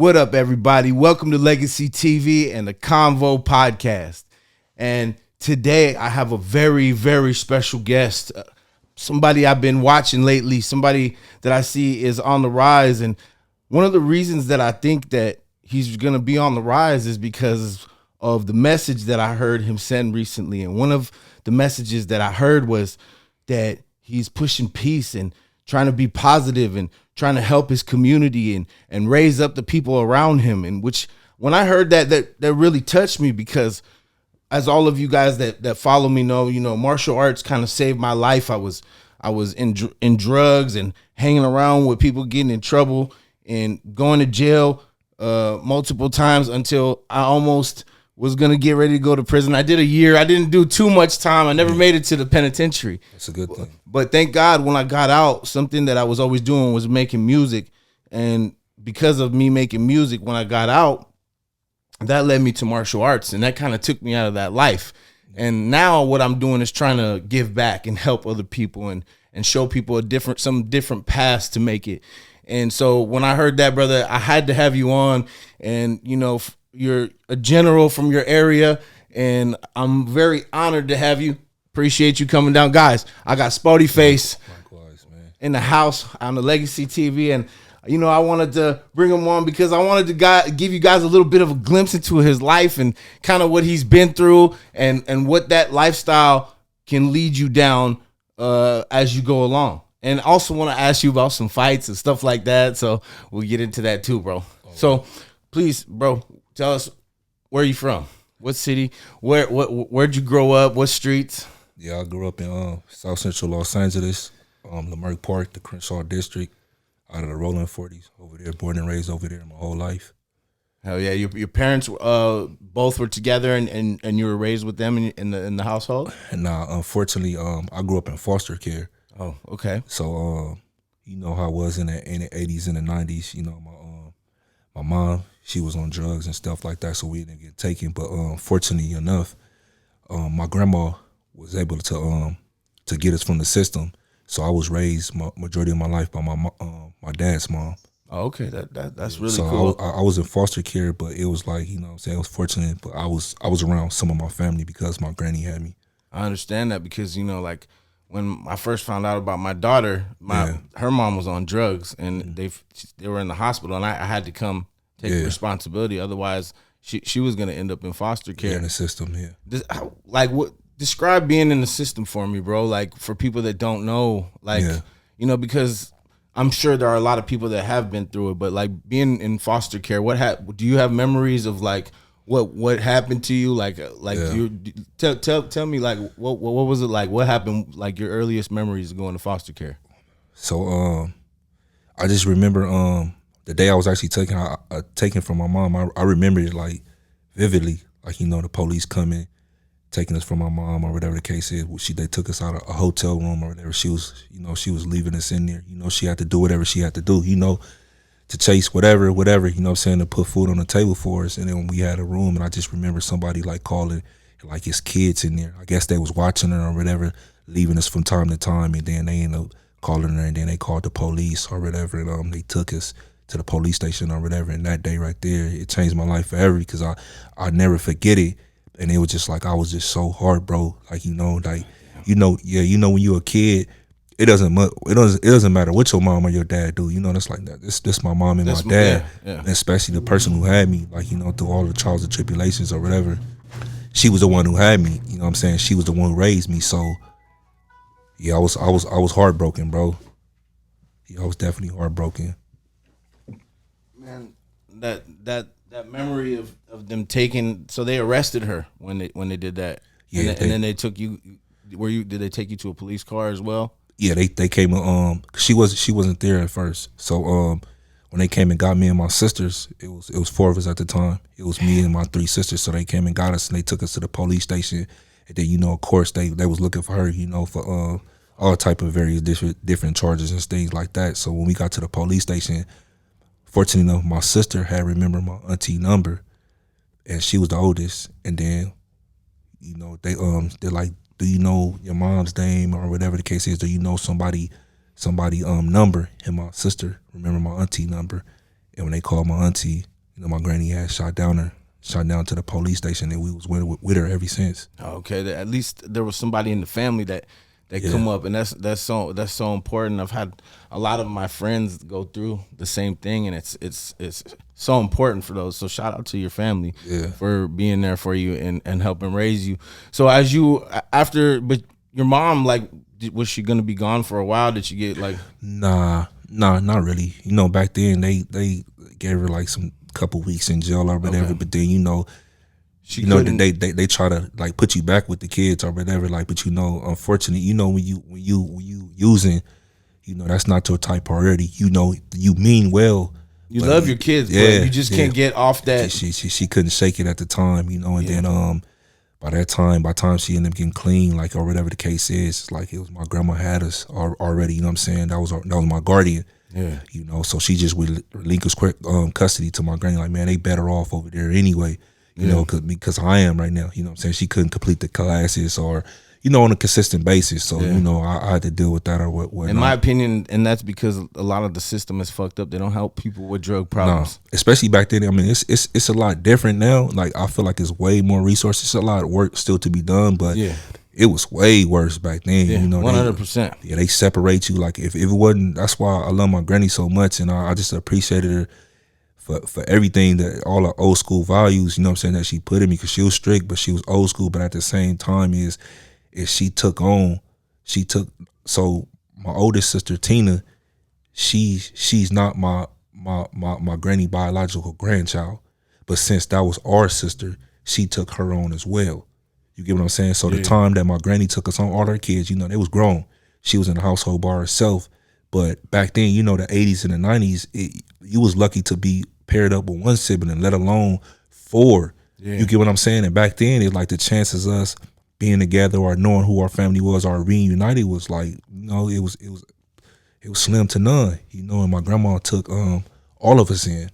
What up, everybody? Welcome to Legacy TV and the Convo podcast. And today I have a very, very special guest. Somebody I've been watching lately, somebody that I see is on the rise. And one of the reasons that I think that he's going to be on the rise is because of the message that I heard him send recently. And one of the messages that I heard was that he's pushing peace and trying to be positive and trying to help his community and raise up the people around him. And which, when I heard that really touched me, because as all of you guys that follow me know, martial arts kind of saved my life. I was in drugs and hanging around with people getting in trouble and going to jail multiple times until I almost was going to get ready to go to prison. I did a year. I didn't do too much time. I never made it to the penitentiary. That's a good thing. But thank God when I got out, something that I was always doing was making music. And because of me making music, when I got out, that led me to martial arts. And that kind of took me out of that life. And now what I'm doing is trying to give back and help other people and show people some different paths to make it. And so when I heard that, brother, I had to have you on. And, you're a general from your area, and I'm very honored to have you. Appreciate you coming down. Guys, I got Spoetyface in the house on the Legacy TV, and I wanted to bring him on because I wanted to give you guys a little bit of a glimpse into his life and kind of what he's been through and what that lifestyle can lead you down as you go along. And also want to ask you about some fights and stuff like that, so we'll get into that too, bro. So please, bro, tell us, where you from? What city? Where'd you grow up? What streets? Yeah, I grew up in South Central Los Angeles, Leimert Park, the Crenshaw District, out of the Rolling 40s, over there, born and raised over there my whole life. Hell yeah. Your parents both were together and you were raised with them in the household? Nah, unfortunately, I grew up in foster care. Oh, okay. So, you know how it was in the 80s and the 90s. My mom, she was on drugs and stuff like that, so we didn't get taken. But fortunately enough, my grandma was able to get us from the system. So I was raised majority of my life by my dad's mom. Oh, okay, that's really so cool. I was in foster care, but it was like, it was fortunate. But I was around some of my family because my granny had me. I understand that because like when I first found out about my daughter, her mom was on drugs and they were in the hospital, and I had to come take responsibility. Otherwise, she was gonna end up in foster care. In the system, Describe being in the system for me, bro. Like, for people that don't know, because I'm sure there are a lot of people that have been through it, but like being in foster care, do you have memories of like what happened to you? Tell me, like, what was it like? What happened? Like, your earliest memories of going to foster care? So I just remember the day I was actually taken from my mom. I remember it like vividly, like the police coming, taking us from my mom or whatever the case is. They took us out of a hotel room or whatever. She was leaving us in there. She had to do whatever she had to do. To chase whatever, to put food on the table for us. And then we had a room, and I just remember somebody like calling like his kids in there. I guess they was watching her or whatever, leaving us from time to time, and then they ended up calling her, and then they called the police or whatever, and they took us to the police station or whatever. And that day right there, it changed my life forever because I never forget it. And it was just like, I was just so hard, bro. Like, when you're a kid, it doesn't matter what your mom or your dad do. That's like that. This my mom and my dad, and especially the person who had me. Like, through all the trials and tribulations or whatever, she was the one who had me. You know what I'm saying? She was the one who raised me. So yeah, I was heartbroken, bro. Yeah, I was definitely heartbroken. Man, that memory of them taking, so they arrested her when they did that. Yeah, and then they took you. Did they take you to a police car as well? Yeah, they came. She wasn't there at first. So when they came and got me and my sisters, it was four of us at the time. It was me and my three sisters. So they came and got us, and they took us to the police station. And then of course they was looking for her, for all type of various different charges and things like that. So when we got to the police station, fortunately enough, my sister had remembered my auntie number, and she was the oldest. And then, they're like, do you know your mom's name or whatever the case is? Do you know somebody number? And my sister remembered my auntie number. And when they called my auntie, You know, my granny had shot down to the police station, and we was with her ever since. Okay, at least there was somebody in the family that come up, and that's so important. I've had a lot of my friends go through the same thing, and it's so important for those. So shout out to your family for being there for you and helping raise you. So as you but your mom, like, was she gonna be gone for a while? Did she get like? Nah, not really. You know, back then they gave her like some couple weeks in jail or whatever. Okay. But then they try to like put you back with the kids or whatever. Like, but unfortunately, when you using, that's not your type priority. You mean well. You love your kids, but you just can't get off that. She couldn't shake it at the time, and then by the time she ended up getting clean, like, or whatever the case is, it's like it was my grandma had us already. You know what I'm saying? That was my guardian. Yeah. So she just relinquished custody to my granny. Like, man, they better off over there anyway. You know, because I am right now. You know what I'm saying? She couldn't complete the classes or, on a consistent basis. So, I had to deal with that or what. In my opinion, and that's because a lot of the system is fucked up. They don't help people with drug problems. No, especially back then. I mean, it's a lot different now. Like, I feel like it's way more resources. It's a lot of work still to be done, but it was way worse back then. 100%. They separate you. Like, if it wasn't, that's why I love my granny so much, and I just appreciated her for everything, that all the old school values, that she put in me, because she was strict, but she was old school. But at the same time is she took so my oldest sister Tina, she's not my granny biological grandchild, but since that was our sister, she took her on as well. You get what I'm saying? So the time that my granny took us on, all her kids, they was grown. She was in the household by herself. But back then, the 80s and the 90s, you was lucky to be paired up with one sibling, let alone four. Yeah. You get what I'm saying? And back then, it's like the chances of us being together or knowing who our family was or reunited was like, it was slim to none. And my grandma took all of us in.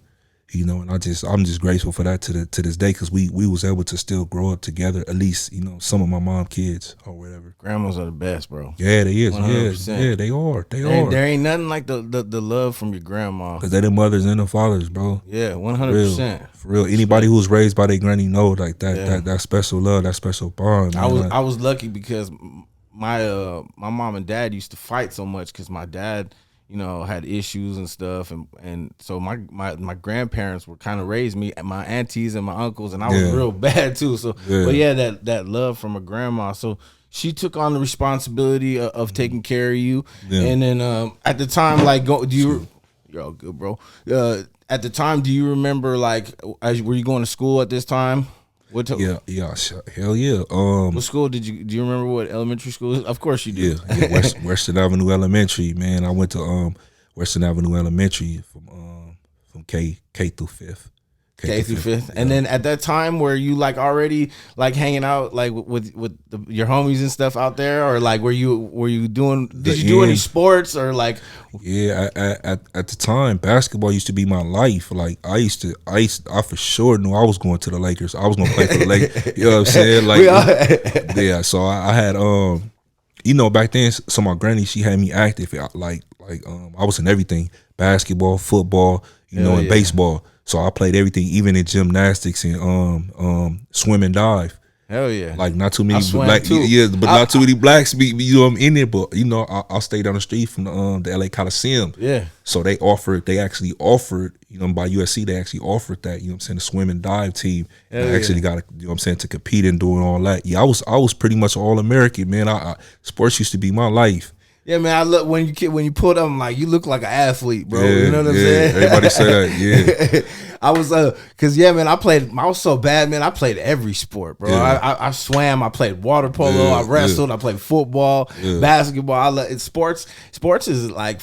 And I'm just grateful for that to this day, because we was able to still grow up together, at least, some of my mom kids or whatever. Grandmas are the best, bro. Yeah, they is. 100%. Yeah, they are. There ain't nothing like the love from your grandma. Because they're the mothers and the fathers, bro. Yeah, 100%. For real. Anybody who was raised by their granny know, like, that special love, that special bond. Man. I was lucky because my mom and dad used to fight so much, because my dad, had issues and stuff, and so my grandparents were kind of raised me, and my aunties and my uncles, and I was real bad too. So, but that love from a grandma. So she took on the responsibility of taking care of you, and then at the time, like, you're all good, bro. At the time, do you remember, like, were you going to school at this time? Hell yeah. What school do you remember what elementary school is? Of course you do. Yeah. Western Avenue Elementary, man. I went to Western Avenue Elementary from K through 5th. K through 5th. And then at that time, were you like already like hanging out like with your homies and stuff out there, or like were you doing? Did you do any sports or like? Yeah, at the time, basketball used to be my life. Like I for sure knew I was going to the Lakers. I was gonna play for the Lakers. You know what I'm saying? Like yeah. So I had back then. So my granny, she had me active. Like I was in everything: basketball, football, and baseball. So I played everything, even in gymnastics and swim and dive. Hell yeah! Like not too many black, not too many blacks. I'm in there, but I'll stay down the street from the LA Coliseum. Yeah. So they actually offered, by USC, they actually offered that, the swim and dive team. And I actually got, to compete and doing all that. Yeah, I was pretty much all American, man. Sports used to be my life. Yeah, man. I look when you pulled up, I'm like, you look like an athlete, bro. You know what I'm saying? Everybody say that. Yeah. I was cause man, I was so bad, man. I played every sport, bro. Yeah. I swam, I played water polo, I wrestled, I played football, basketball. I love it. Sports is like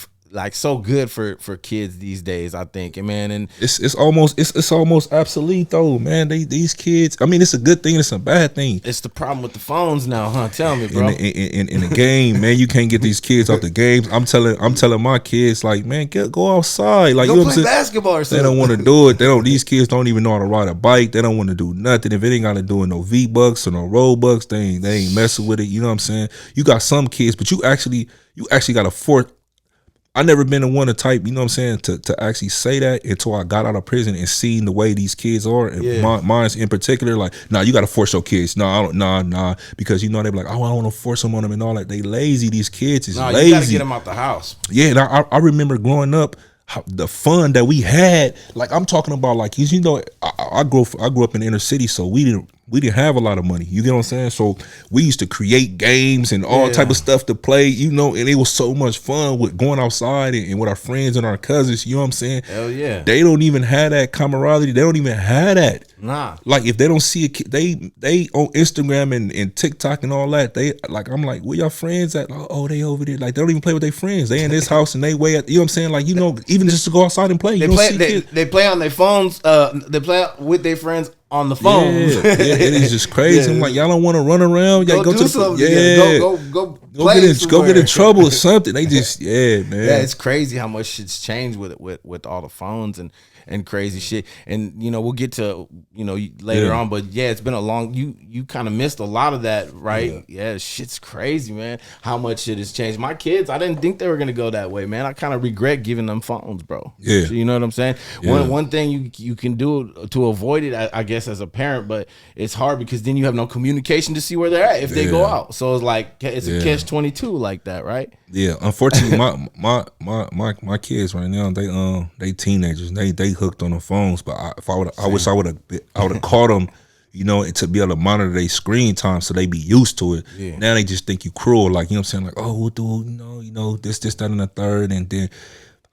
so good for kids these days, I think. And man, and it's almost obsolete though, man. These kids, I mean, it's a good thing, it's a bad thing. It's the problem with the phones now, huh? Tell me, bro. In the game, man, you can't get these kids off the games. I'm telling my kids, like, man, go outside, like, go play basketball or something. They don't want to do it. These kids don't even know how to ride a bike. They don't want to do nothing. If it ain't got to do with no V-Bucks or no Robux, they ain't messing with it. You know what I'm saying? You got some kids, but you actually got to force. I never been the one to type, you know what I'm saying, to actually say that until I got out of prison and seen the way these kids are. And mine's in particular, like, nah, you got to force your kids. Nah, because, you know, they be like, oh, I don't want to force them on them and all that. They lazy. These kids is lazy. You got to get them out the house. Yeah, and I remember growing up, the fun that we had. Like, I'm talking about, like, you know, I grew up in the inner city, so we didn't have a lot of money. You get what I'm saying? So we used to create games and all type of stuff to play, you know, and it was so much fun with going outside and with our friends and our cousins, you know what I'm saying? Hell yeah. They don't even have that camaraderie. They don't even have that. Nah. Like, if they don't see a kid, they on Instagram and TikTok and all that, they, like, I'm like, where your friends at? Oh, they over there. Like, they don't even play with their friends. They in this house and they way at, you know what I'm saying? Like, you know, even just to go outside and play. They play on their phones. They play with their friends on the phone. Yeah, it is just crazy. I'm like, y'all don't want to run around. Y'all go to the, go get in trouble or something. They just man. Yeah, it's crazy how much shit's changed with all the phones and crazy shit. And, you know, we'll get to, you know, later on, but yeah, it's been a long, you kind of missed a lot of that, right? Yeah, shit's crazy, man, how much shit has changed. My kids, I didn't think they were gonna go that way, man. I kind of regret giving them phones, bro. Yeah, you know what I'm saying? One thing you can do to avoid it, I guess, as a parent, but it's hard because then you have no communication to see where they're at if they go out. So it's like, it's a catch-22 like that, right? Yeah, unfortunately, my kids right now, they teenagers, they hooked on the phones. But I wish I would have caught them, you know, to be able to monitor their screen time so they be used to it. Yeah. Now they just think you cruel, like, you know what I'm saying, like, oh, we'll do, you know, this, that, and the third, and then,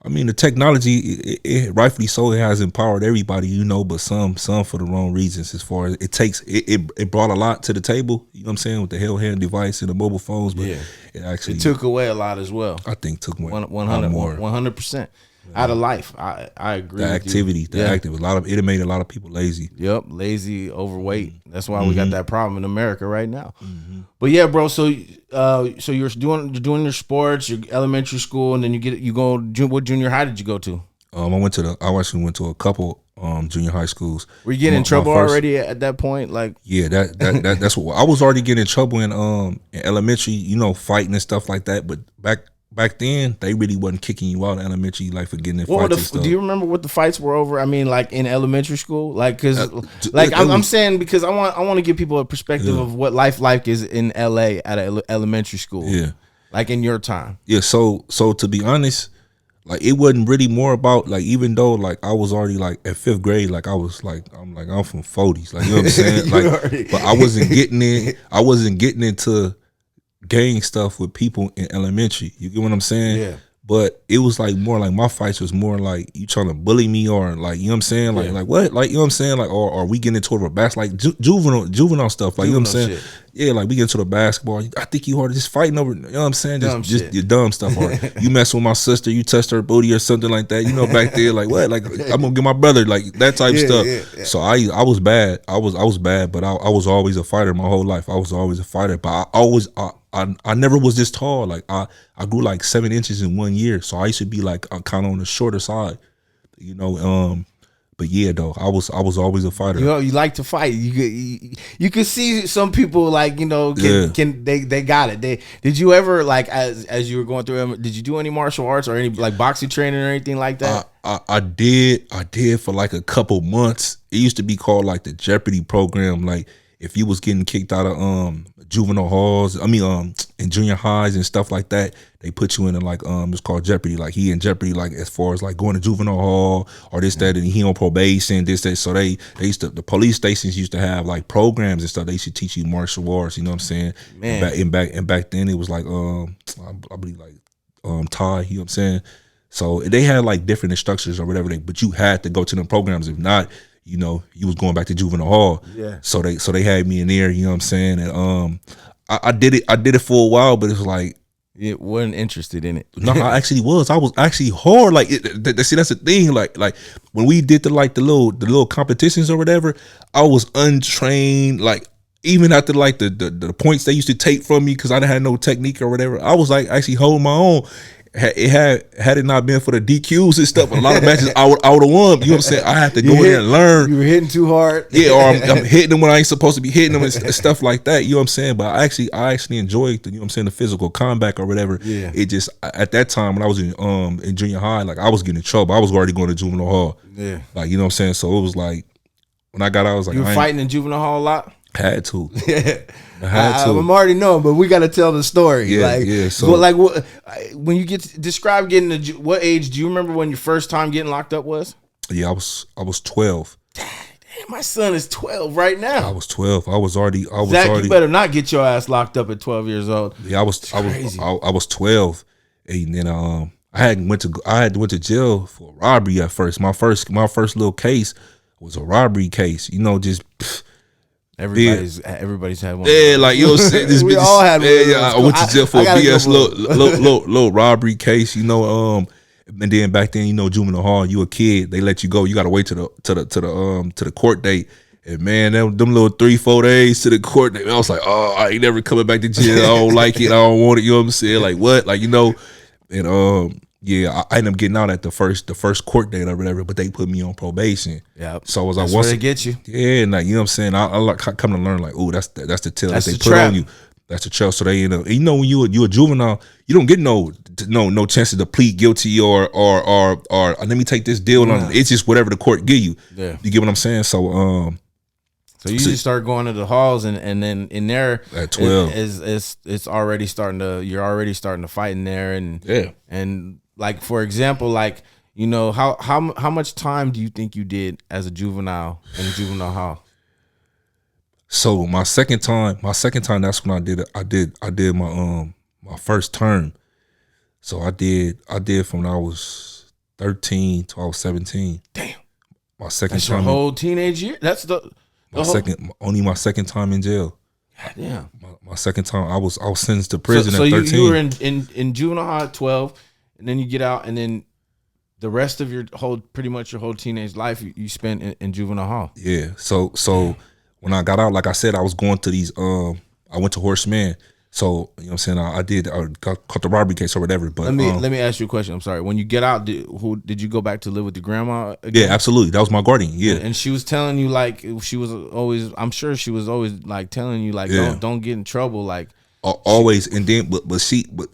I mean, the technology, it rightfully so, it has empowered everybody, you know, but some for the wrong reasons. As far as it brought a lot to the table, you know what I'm saying, with the handheld device and the mobile phones, but it took away a lot as well. I think took away 100%. Out of life, I agree. The activity, it made a lot of people lazy. Yep, lazy, overweight. That's why we got that problem in America right now. But yeah, bro. So you're doing your sports, your elementary school, and then you go. What junior high did you go to? I actually went to a couple junior high schools. Were you getting in trouble already at that point? Like, yeah, that's what I was already getting in trouble in elementary. You know, fighting and stuff like that. But back then, they really wasn't kicking you out in elementary, like, for getting in fights and stuff. Do you remember what the fights were over? I mean, like, in elementary school, like, because I'm saying, because I want to give people a perspective of what life is in LA at an elementary school. Yeah, like in your time. Yeah. So to be honest, like, it wasn't really more about, like, even though, like, I was already, like, at 5th grade, like, I'm from 40s, like, you know what I'm saying, like, but I wasn't getting into gang stuff with people in elementary. You get what I'm saying? Yeah. But it was like more like my fights was more like you trying to bully me or, like, you know what I'm saying? Like what? Like, you know what I'm saying? Like, or we getting into a basketball, like juvenile stuff. Like, you know what I'm saying? Shit. Yeah, like, we get into the basketball. I think you hard just fighting over, you know what I'm saying? Just your dumb stuff. Or you mess with my sister, you touched her booty or something like that. You know, back there, like, what? Like, I'm gonna get my brother, like, that type of stuff. Yeah. So I was bad. I was bad, but I was always a fighter my whole life. I was always a fighter, but I never was this tall. Like, I grew like 7 inches in 1 year, so I used to be like kind of on the shorter side, you know. But yeah, though, I was always a fighter. You know, you like to fight. You could see some people, like, you know, they got it. Did you ever, like, as you were going through them, did you do any martial arts or any, like, boxing training or anything like that? I did for like a couple months. It used to be called, like, the Jeopardy program. Like, if you was getting kicked out of juvenile halls, in junior highs and stuff like that, they put you in like it's called Jeopardy. Like, he in Jeopardy, like, as far as, like, going to juvenile hall or this, that, and he on probation, this, that. So they used to, the police stations used to have, like, programs and stuff. They used to teach you martial arts, you know what I'm saying? Man. And back then it was like I believe, like, Thai, you know what I'm saying? So they had, like, different instructors or whatever, but you had to go to them programs. If not, you know, you was going back to juvenile hall. Yeah. So they had me in there, you know what I'm saying? And I did it for a while, but it was like, you wasn't interested in it. No, I actually was. I was actually hard. Like, see, that's the thing. Like when we did the little competitions or whatever, I was untrained. Like, even after, like, the points they used to take from me because I didn't have no technique or whatever, I was, like, actually holding my own. had it not been for the DQs and stuff, a lot of matches I would have won. You know what I'm saying? I had to go in there and learn. You were hitting too hard. Yeah, or I'm hitting them when I ain't supposed to be hitting them and stuff like that. You know what I'm saying? But I actually enjoyed the, you know what I'm saying, the physical combat or whatever. Yeah. It just at that time when I was in junior high, like I was getting in trouble. I was already going to juvenile hall. Yeah. Like, you know what I'm saying? So it was like when I got out, I was like, You were fighting in juvenile hall a lot? Had to. Yeah. I had to. I'm already knowing, but we got to tell the story. Yeah, like, yeah. So, but like, when you describe getting what age? Do you remember when your first time getting locked up was? Yeah, I was 12. Damn, my son is 12 right now. I was 12. I was already. Zach, you better not get your ass locked up at 12 years old. Yeah, I was 12, and then I had went to jail for robbery at first. My first little case was a robbery case. You know, just. Everybody's had one. Yeah, like, you know what I'm saying? We all had one. Yeah, I went to jail for a BS little robbery case, you know. And then back then, you know, juvenile hall, you a kid, they let you go. You gotta wait to the court date. And man, them little 3-4 days to the court date, I was like, oh, I ain't never coming back to jail. I don't like it. I don't want it. You know what I'm saying? Like, what? Like, you know, and yeah, I ended up getting out at the first court date or whatever, but they put me on probation. Yeah. So I was like, once they get you. Yeah, and like, you know what I'm saying? I like come to learn like, oh, that's the tell that they put trap on you. That's the trap. So they end up, and you know, when you a juvenile, you don't get no chances to plead guilty or let me take this deal on it. It's just whatever the court give you. Yeah. You get what I'm saying? So So you just start going to the halls, and then in there at 12, it's already starting to, you're already starting to fight in there, and yeah. And like, for example, like, you know, how much time do you think you did as a juvenile in juvenile hall? So my second time, that's when I did my first term. So I did from when I was 13 to I was 17. Damn. My second That's time. your whole teenage year? That's my second time in jail. Yeah. My second time, I was sentenced to prison so at 13. you were in juvenile hall at 12, and then you get out, and then the rest of your pretty much your whole teenage life you spent in juvenile hall. Yeah. So when I got out, like I said, I was going to these. I went to Horseman. So, you know what I'm saying? I caught the robbery case or whatever. But let me ask you a question. I'm sorry. When you get out, did you go back to live with your grandma again? Yeah, absolutely. That was my guardian. Yeah. And she was telling you, like, she was always, I'm sure she was always like telling you, like, don't get in trouble, like, always. And then but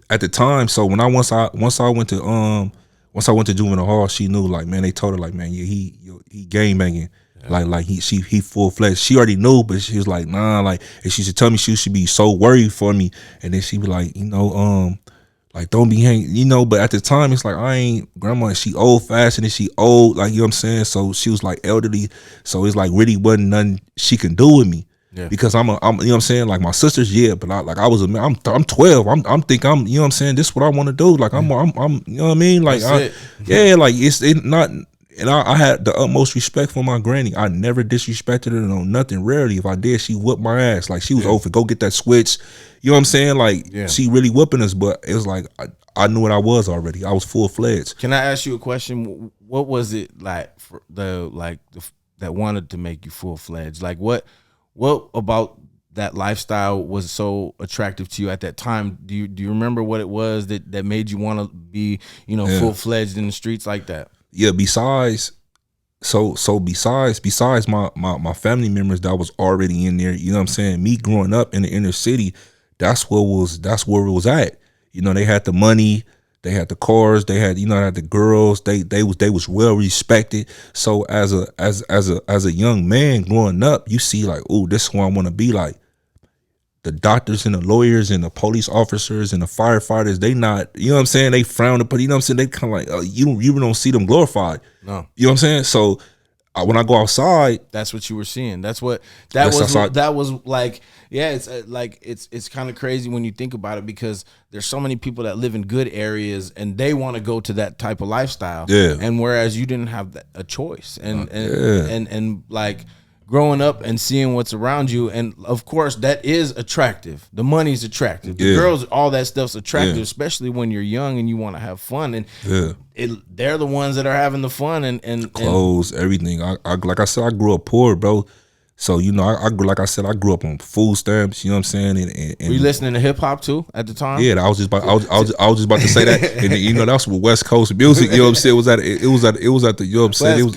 at the time, so when once I went to juvenile hall, she knew, like, man, they told her, like, man, yeah, he gang banging. Like he full fledged. She already knew, but she was like, nah, like, and she should tell me she should be so worried for me. And then she be like, you know, like, don't be hanging, you know. But at the time, it's like, I ain't grandma. She old fashioned and she old, like, you know what I'm saying. So she was like elderly. So it's like really wasn't nothing she can do with me. Yeah. Because I'm you know what I'm saying, like, my sisters, yeah, but I'm 12. I'm think I'm, you know what I'm saying, this is what I want to do. Like, I'm you know what I mean, like, yeah, like, it's not. And I had the utmost respect for my granny. I never disrespected her on nothing. Rarely, if I did, she whooped my ass. Like, she was over, go get that switch. You know what I'm saying? Like, she really whooping us. But it was like, I knew what I was already. I was full fledged. Can I ask you a question? What was it like for that wanted to make you full fledged? Like, what about that lifestyle was so attractive to you at that time? Do you remember what it was that made you want to be, you know, full fledged in the streets like that? Yeah, besides my family members that was already in there, you know what I'm saying? Me growing up in the inner city, that's where it was at. You know, they had the money, they had the cars, they had, you know, they had the girls, they was well respected. So as a young man growing up, you see, like, oh, this is who I want to be like. The doctors and the lawyers and the police officers and the firefighters, they not, you know what I'm saying, they frown upon, you know what I'm saying, they kind of like, you don't see them glorified. No. You know what I'm saying? So when I go outside, that's what you were seeing. That was like, yeah, it's like, it's kind of crazy when you think about it, because there's so many people that live in good areas and they want to go to that type of lifestyle. Yeah. And whereas you didn't have a choice, and like, growing up and seeing what's around you, and of course that is attractive. The money's attractive. The girls, all that stuff's attractive, especially when you're young and you want to have fun. And they're the ones that are having the fun and clothes, everything. I like I said, I grew up poor, bro. So, you know, I grew, like I said, I grew up on food stamps. You know what I'm saying? And were you listening to hip hop too at the time? Yeah, I was just about to say that. And then, you know, that's what West Coast music. You know what I'm saying? It was at the, you know what I'm saying? It was,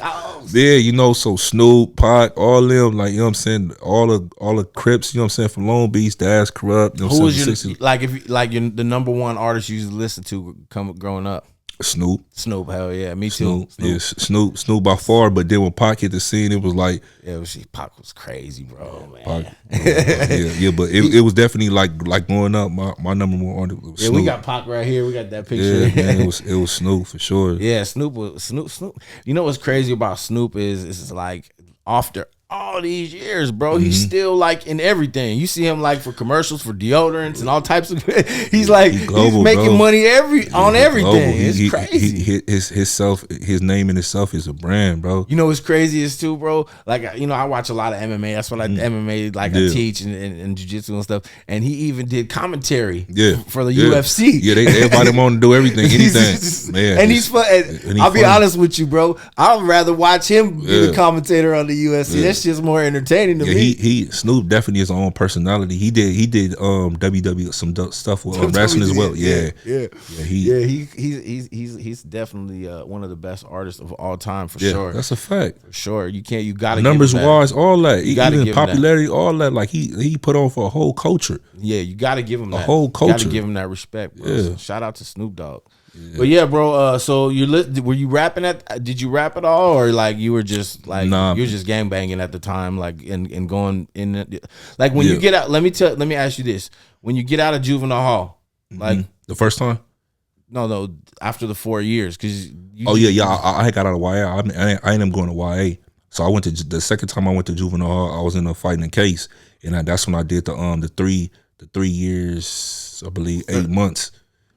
yeah, you know. So Snoop, Pac, all them, like, you know what I'm saying? All the Crips, you know what I'm saying? From Long Beach, Dash, Corrupt. You know, who was your the number one artist you used to listen to growing up? Snoop, hell yeah, me too. Snoop. Yeah, Snoop by far. But then when Pac hit the scene, it was like, Pac was crazy, bro, man. Pac, but it was definitely like growing up. My number one artist was Snoop. We got Pac right here. We got that picture. Yeah, man, it was Snoop for sure. Yeah, Snoop. You know what's crazy about Snoop is like after all these years, bro, he's still like in everything. You see him like for commercials for deodorants and all types of. He's global, he's making money on everything. It's crazy. His name in itself is a brand, bro. You know what's crazy is too, bro. Like, you know, I watch a lot of MMA. That's what MMA I teach and jiu-jitsu and stuff. And he even did commentary for the UFC. Yeah, they invite him on to do everything, anything. Man, and he's fun. And I'll be honest with you, bro. I'd rather watch him be the commentator on the UFC. That's just more entertaining to me. He Snoop definitely his own personality. He did WWE some stuff with wrestling as well. He's definitely one of the best artists of all time for sure. That's a fact. For sure. You gotta numbers wise, all that. You gotta give popularity, all that. Like he put on for a whole culture. Yeah, you gotta give him that whole culture. You gotta give him that respect, bro. So shout out to Snoop Dogg. But yeah, bro. So were you rapping did you rap at all, or like you were just like you were just gang banging at the time, like and going in, like when you get out? Let me ask you this: when you get out of juvenile hall, like the first time? No, after the 4 years, because I got out of YA. I ended up going to YA. So I went to the second time I went to juvenile hall. I was in a fighting case, and that's when I did the 3 years, I believe 8 months.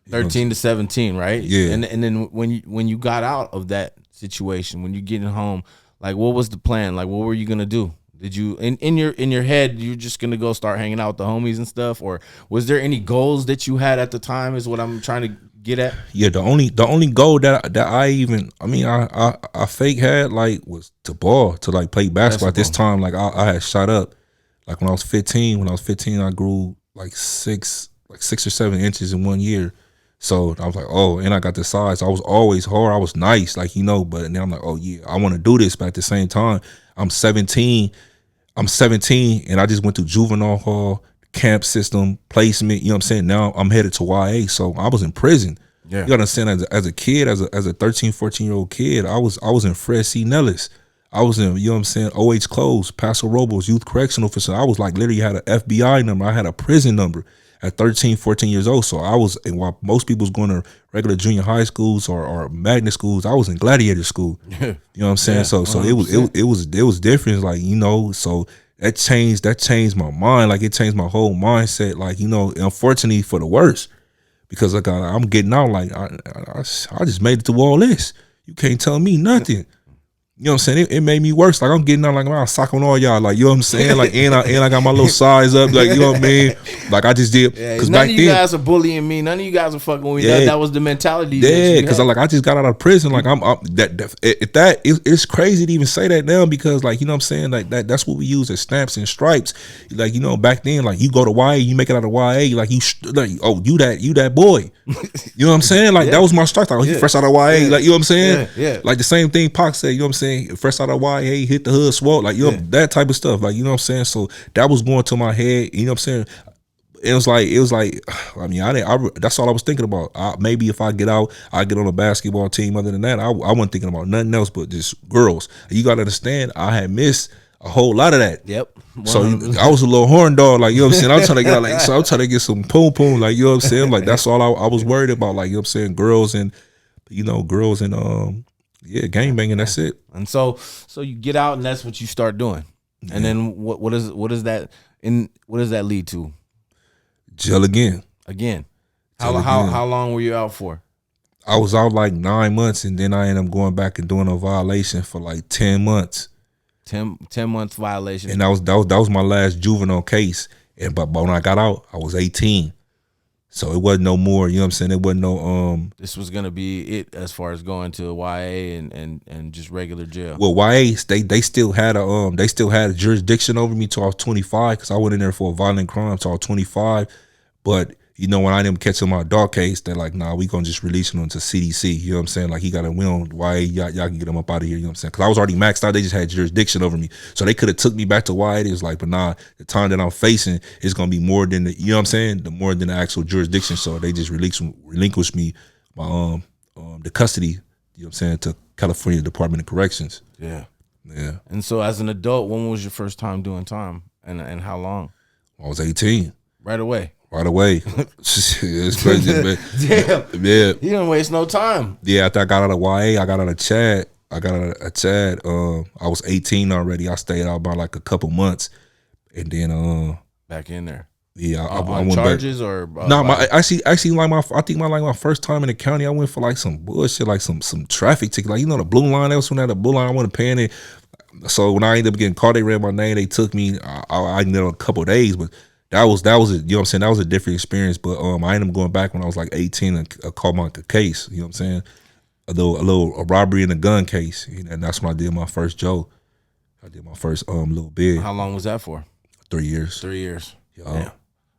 13 to 17, right? Yeah. And then when you got out of that situation, when you getting home, like what was the plan? Like what were you gonna do? Did you in your head you're just gonna go start hanging out with the homies and stuff, or was there any goals that you had at the time? Is what I'm trying to get at. Yeah, the only goal that I fake had like was to like play basketball. At this time. Like I had shot up. Like when I was 15. When I was 15, I grew like 6 or 7 inches in 1 year. So I was like, and I got the size. I was always hard. I was nice, like, you know, but then I'm like, I want to do this. But at the same time, I'm 17, and I just went to juvenile hall, camp system, placement, you know what I'm saying? Now I'm headed to YA. So I was in prison. Yeah. You gotta understand, as a kid, as a 13, 14-year-old kid, I was in Fred C. Nellis. I was in, you know what I'm saying, OH Close, Paso Robles, Youth Correctional Officer. I was like literally had an FBI number. I had a prison number at 13, 14 years old. So I was, and while most people was going to regular junior high schools or magnet schools, I was in gladiator school. You know what I'm saying? So it was different, like, you know, so that changed my mind. Like it changed my whole mindset. Like, you know, unfortunately for the worse, because like I'm getting out, like I just made it through all this. You can't tell me nothing. You know what I'm saying? It made me worse. Like I'm getting out, like I'm socking all y'all. Like, you know what I'm saying? Like and I got my little size up. Like, you know what I mean? Like I just did. Because none of you guys are bullying me. None of you guys are fucking with me. That was the mentality. Yeah, because I just got out of prison. Like it's crazy to even say that now, because like, you know what I'm saying? Like that's what we use as stamps and stripes. Like, you know, back then, like you go to YA, you make it out of YA, like you that boy. You know what I'm saying? Like that was my stripe. Like, you fresh out of YA. Like, you know what I'm saying? Yeah. Like the same thing Pac said. You know what I'm saying? Fresh out of YA, hit the hood, swole, like, you know, that type of stuff. Like, you know what I'm saying? So that was going to my head. You know what I'm saying? It was like, I mean, that's all I was thinking about. Maybe if I get out, I get on a basketball team. Other than that, I wasn't thinking about nothing else but just girls. You got to understand, I had missed a whole lot of that. Yep. So I was a little horn dog, like, you know what I'm saying? I'm trying to get like, so I'm trying to get some poom poom, like, you know what I'm saying? Like, that's all I was worried about, like, you know what I'm saying? Girls and gang banging. That's it. And so you get out, and that's what you start doing. And then what does that lead to? Jail again. How long were you out for? I was out like 9 months, and then I ended up going back and doing a violation for like 10 months. 10 months violation. And that was my last juvenile case. But when I got out, I was 18. So it wasn't no more, you know what I'm saying? It wasn't no This was gonna be it as far as going to YA and just regular jail. Well, YA they still had a jurisdiction over me till I was 25 because I went in there for a violent crime till I was 25. But you know, when I didn't catch him on my dog case, they're like, nah, we gonna just release him to CDC. You know what I'm saying? Like he got a win YA, y'all can get him up out of here. You know what I'm saying? Because I was already maxed out. They just had jurisdiction over me, so they could have took me back to YA. It was like, but nah, the time that I'm facing is gonna be more than the, you know what I'm saying? The more than the actual jurisdiction. So they just relinquished me my the custody. You know what I'm saying? To California Department of Corrections. Yeah. Yeah. And so as an adult, when was your first time doing time and how long? I was 18. Right away. Right away. It's crazy, man. Damn. Yeah. You didn't waste no time. Yeah, after I got out of YA, I got out of Chad. I was 18 already. I stayed out about like a couple months. And then back in there. Yeah, I on went charges back. or no, actually like my first time in the county, I went for like some bullshit, like some traffic ticket, like, you know, the blue line. That was when I had the blue line. I wasn't paying it, so when I ended up getting caught, they read my name. They took me. I ended up a couple of days, but that was it. You know what I'm saying? That was a different experience. But I ended up going back when I was like 18 and called my case. You know what I'm saying? A robbery and a gun case, and that's when I did my first Joe. I did my first little bid. How long was that for? 3 years. 3 years. Yeah.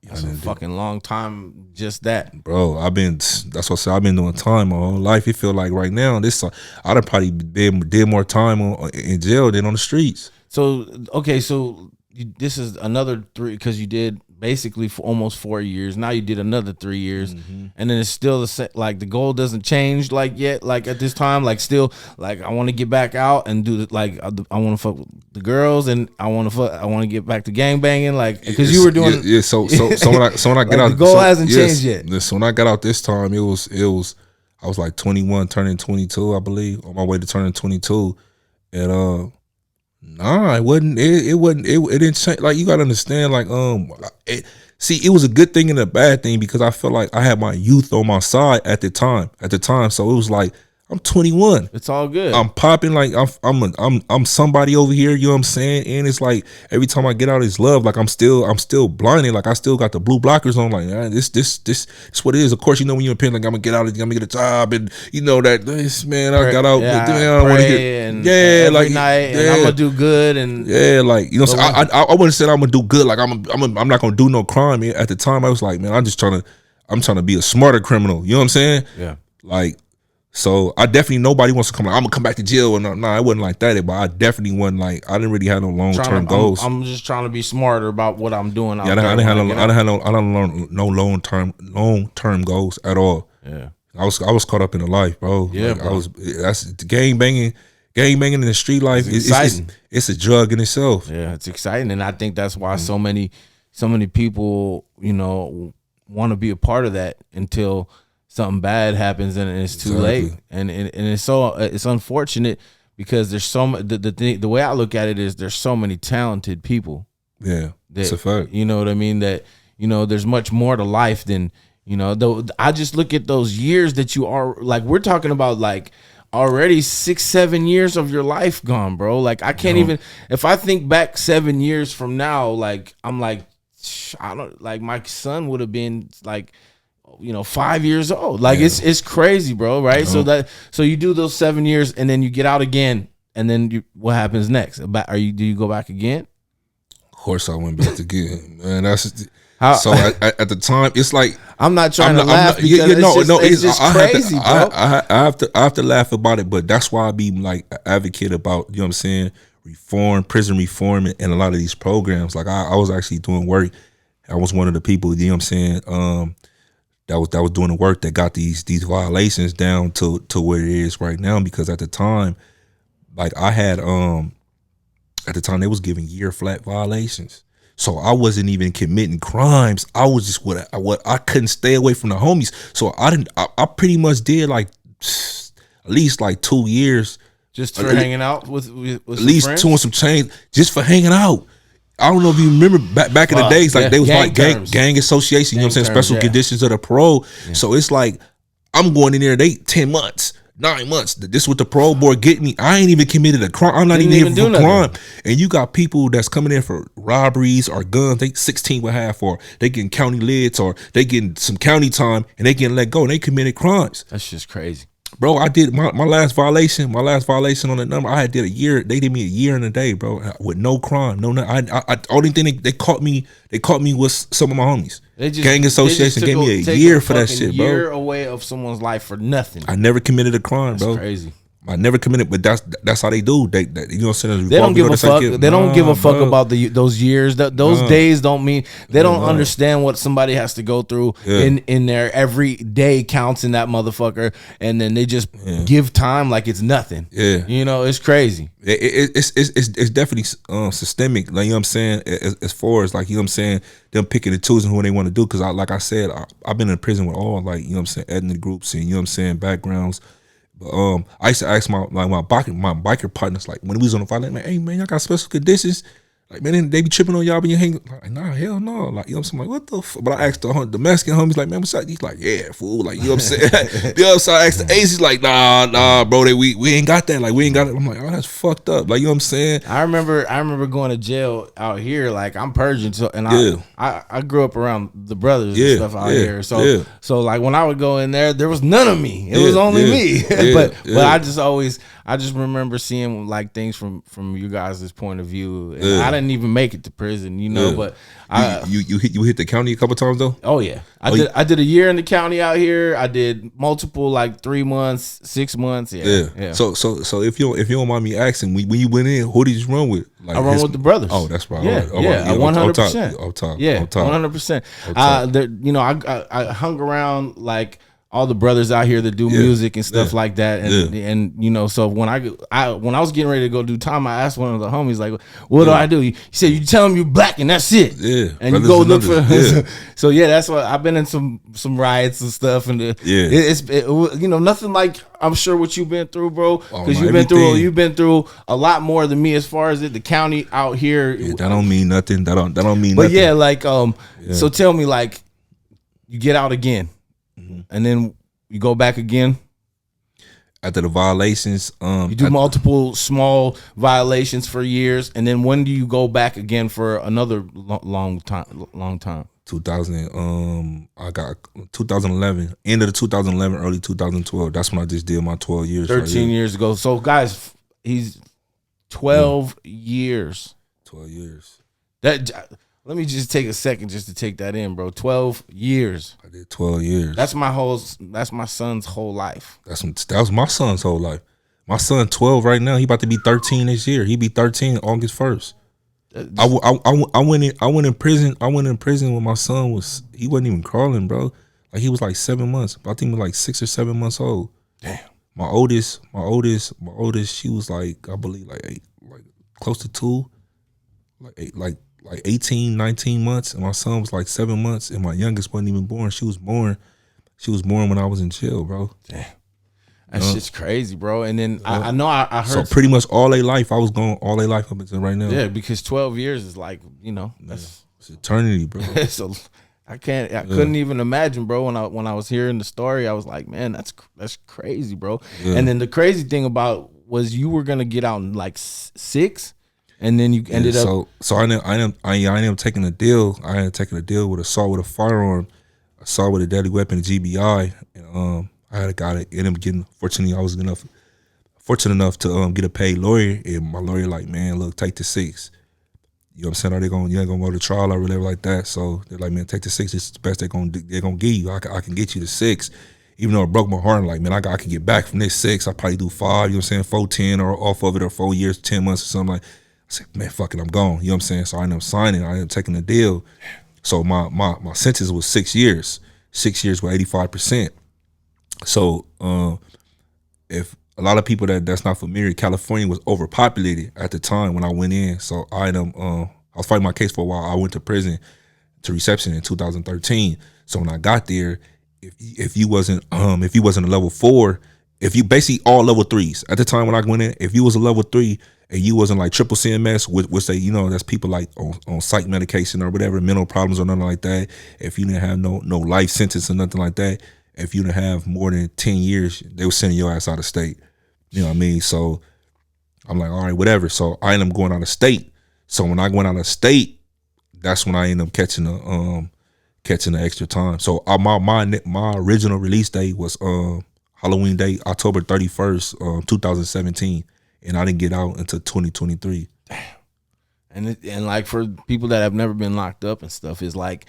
That's a fucking long time. Just that, bro. That's what I said. I've been doing time my whole life. It feel like right now, I'd have probably did more time in jail than on the streets. So okay, so this is another 3 because you did basically for almost 4 years. Now you did another 3 years, and then it's still the same. Like the goal doesn't change like yet. Like at this time, like still, like I want to get back out and do like I want to fuck with the girls, and I want to get back to gang banging. Like because you were doing So when I get out, the goal hasn't changed yet. So when I got out this time, it was I was like 21, turning 22, I believe, on my way to turning 22, and nah, it wasn't. It didn't change. Like you gotta understand. Like it was a good thing and a bad thing because I felt like I had my youth on my side at the time. So it was like I'm 21. It's all good. I'm popping like I'm somebody over here. You know what I'm saying? And it's like every time I get out, it's love. Like I'm still blinded. Like I still got the blue blockers on. Like this what it is. Of course, you know when you're in pain, like I'm gonna get out. I'm gonna get a job, and you know that this man I got out. Yeah, but then I don't want to hear. Every like night, and I'm gonna do good. And yeah, like you know, so I wouldn't say I'm gonna do good. Like I'm not gonna do no crime. At the time, I was like, man, I'm trying to be a smarter criminal. You know what I'm saying? Yeah. Like. So I definitely, nobody wants to come. Like, I'm gonna come back to jail, and it wasn't like that. But I definitely wasn't like, I didn't really have no long-term goals. I'm just trying to be smarter about what I'm doing. Yeah, I didn't have no long-term goals at all. Yeah, I was caught up in the life, bro. Yeah, like, bro. That's the gang banging in the street life. It's a drug in itself. Yeah, it's exciting, and I think that's why so many people, you know, want to be a part of that until something bad happens and it's too late, and it's unfortunate because there's so much. The way I look at it is there's so many talented people. Yeah, that's a fact. You know what I mean? That you know there's much more to life than you know. Though I just look at those years that you are like we're talking about like already 6-7 years of your life gone, bro. Like I can't even if I think back 7 years from now, like I'm like I don't like my son would have been like. You know, 5 years old. Like it's crazy, bro. Right? So you do those 7 years and then you get out again, and then what happens next? Do you go back again? Of course, I went back again, man. That's so at the time. It's like I'm not trying to laugh because it's just crazy, bro. I have to laugh about it, but that's why I be like an advocate about, you know what I'm saying, reform, prison reform, and a lot of these programs. Like I was actually doing work. I was one of the people, you know what I'm saying, that was doing the work that got these violations down to where it is right now. Because at the time, like I had at the time they was giving year flat violations, so I wasn't even committing crimes. I was just what I couldn't stay away from the homies. So I pretty much did like at least like 2 years just for hanging out with at least friends? 2 and some change just for hanging out. I don't know if you remember back in the days, like they was like gang association, you know what I'm saying? Special conditions of the parole. Yeah. So it's like I'm going in there, they 10 months. 9 months. This is what the parole board get me. I ain't even committed a crime. I'm not Didn't even here for do crime. And you got people that's coming in for robberies or guns. They 16 and a half, or they getting county lids, or they getting some county time, and they getting let go. And they committed crimes. That's just crazy. Bro, I did my last violation on the number. I did a year. They did me a year and a day, bro, with no crime. No, I only thing they caught me was some of my homies. Gang association gave me a year for that shit, bro. A year away of someone's life for nothing. I never committed a crime, bro. That's crazy. I never committed, but that's how they do. They you know what I'm saying? They don't give a fuck. They don't give a fuck about those years. Those days don't mean they don't understand what somebody has to go through in their every day counts in that motherfucker, and then they just give time like it's nothing. Yeah, you know, it's crazy. It's definitely systemic. Like, you know what I'm saying? As far as, like, you know what I'm saying, them picking and choosing who they want to do. Because like I said, I've been in prison with all, like, you know what I'm saying, ethnic groups and, you know what I'm saying, backgrounds. But I used to ask my biker partners, like, when we was on the fight, like, man, hey man, y'all got special conditions? Like, man, they be tripping on y'all when you hang. Like, nah, hell no. Like, you know what I'm saying? Like, what the fuck? But I asked the Mexican homies, like, man, what's up? He's like, yeah, fool. Like, you know what I'm saying? The other side, I asked the Ace, he's like, nah, bro, we ain't got that. Like, we ain't got it. I'm like, oh, that's fucked up. Like, you know what I'm saying? I remember going to jail out here. Like, I'm purging, I grew up around the brothers and stuff out here. So like, when I would go in there was none of me. It was only me. But I just remember seeing, like, things from you guys' point of view. And I didn't even make it to prison, you know. But you hit the county a couple times though. Oh yeah, I did a year in the county out here. I did multiple, like, 3 months, 6 months. Yeah. So if you don't mind me asking, when you went in, who did you run with? Like, I run with the brothers. Oh, that's right. Yeah, 100%. Off top. Yeah, 100%. You know, I hung around, like, all the brothers out here that do music and stuff like that, and you know, so when I was getting ready to go do time, I asked one of the homies, like, what do I do? He said, you tell them you're black and that's it. Yeah, and you go look for. So that's what I've been in some riots and stuff, and it's you know, nothing like, I'm sure, what you've been through, bro, because you've been through a lot more than me as far as the county out here. Yeah, that don't mean nothing. That don't mean nothing. But yeah, like, so tell me, like, you get out again. And then you go back again after the violations. You do multiple small violations for years, and then when do you go back again for another long time? 2000. I got 2011. End of the 2011, early 2012. That's when I just did my 12 years. 13 years ago. So guys, he's 12 years. 12 years. Let me just take a second just to take that in, bro. 12 years. I did 12 years. That's my son's whole life. That was my son's whole life. My son 12 right now. He about to be 13 this year. He be 13 August 1st. I went in prison. I went in prison when my son he wasn't even crawling, bro. Like, he was like 7 months. I think he was like 6 or 7 months old. Damn. My oldest, she was like, I believe, like close to 2, like 18, 19 months, and my son was like 7 months, and my youngest wasn't even born. She was born when I was in jail, bro. Damn. That's just crazy, bro. And then I know I heard. So pretty much all their life, I was going all their life up until right now. Yeah, because 12 years is, like, you know, it's eternity, bro. So I couldn't even imagine, bro. When I was hearing the story, I was like, man, that's crazy, bro. Yeah. And then the crazy thing about was you were gonna get out in like 6. And then you ended up. So I ended up taking a deal. I ended up taking a deal with assault with a firearm, assault with a deadly weapon, a GBI. And I had a guy that ended up getting. Fortunately, I was fortunate enough to get a paid lawyer. And my lawyer, like, man, look, take the 6. You know what I'm saying? You ain't gonna go to trial or whatever like that. So they're like, man, take the 6. It's the best they're gonna give you. I can get you the 6. Even though it broke my heart, I'm like, man, I can get back from this 6. I probably do 5. You know what I'm saying? 4, 10, or off of it, or 4 years, 10 months, or something like. I said, man, fuck it, I'm gone. You know what I'm saying? So I ended up signing. I ended up taking the deal. So my sentence was 6 years. 6 years with 85%. So if a lot of people that's not familiar, California was overpopulated at the time when I went in. So I was fighting my case for a while. I went to prison to reception in 2013. So when I got there, if you wasn't a level 4, if you basically all level 3s at the time when I went in, if you was a level 3 and you wasn't like triple CMS, which say, you know, that's people like on psych medication or whatever, mental problems or nothing like that. If you didn't have no life sentence or nothing like that, if you didn't have more than 10 years, they were sending your ass out of state. You know what I mean? So I'm like, all right, whatever. So I ended up going out of state. So when I went out of state, that's when I ended up catching the extra time. So my original release date was Halloween Day, October 31st, 2017, and I didn't get out until 2023. Damn. And like for people that have never been locked up and stuff, is like,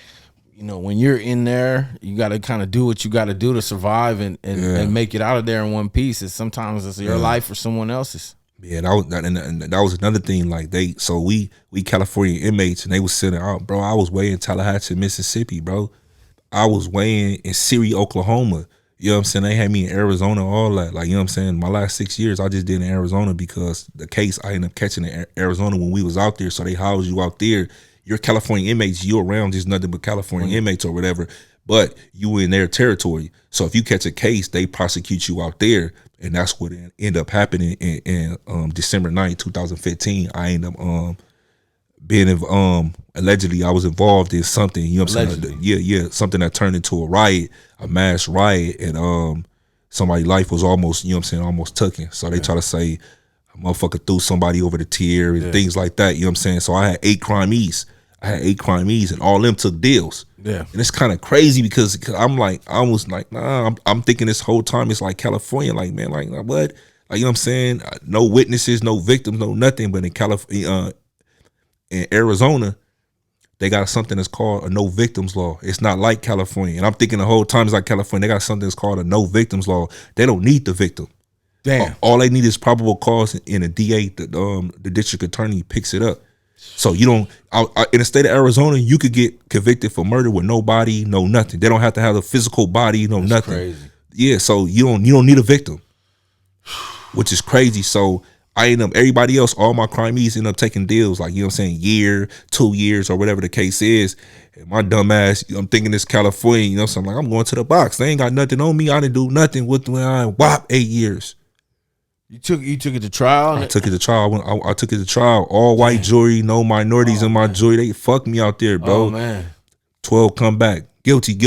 you know, when you're in there, you got to kind of do what you got to do to survive and make it out of there in one piece. It's sometimes it's your life or someone else's. Yeah, that was another thing. Like we California inmates, and they was sitting out, bro. I was way in Tallahatchie, Mississippi, bro. I was way in Siri, Oklahoma. You know what I'm saying? They had me in Arizona, all that. Like, you know what I'm saying? My last 6 years, I just did in Arizona because the case I ended up catching in Arizona when we was out there. So they house you out there. You're California inmates. You're around just nothing but California inmates or whatever. But you in their territory. So if you catch a case, they prosecute you out there. And that's what ended up happening in December 9th, 2015. I ended up being allegedly I was involved in something, you know what I'm saying? Yeah, something that turned into a riot, a mass riot, and somebody's life was almost, you know what I'm saying, almost taken. So they try to say a motherfucker threw somebody over the tier and things like that, you know what I'm saying? So I had 8 crimees. And all them took deals. Yeah. And it's kind of crazy because I'm like, I was like, nah, I'm thinking this whole time it's like California, like, man, like what? Like, you know what I'm saying? No witnesses, no victims, no nothing. But in California, in Arizona, they got something that's called a no victims law. It's not like California. And I'm thinking the whole time it's like California. They got something that's called a no victims law. They don't need the victim. Damn. All they need is probable cause, and a DA, the district attorney picks it up. So you don't, in the state of Arizona, you could get convicted for murder with no body, no nothing. They don't have to have a physical body, no That's nothing. Crazy. Yeah, so you don't need a victim, which is crazy. So I end up, everybody else, all my crimees end up taking deals, like, you know what I'm saying, year, 2 years, or whatever the case is. And my dumb ass, I'm thinking it's California, you know, so I'm like, I'm going to the box. They ain't got nothing on me. I didn't do nothing with when I 8 years. You took it to trial? I took it to trial. I took it to trial. All white jury, no minorities in my jury. They fucked me out there, bro. Oh, man. 12 come back. Guilty. And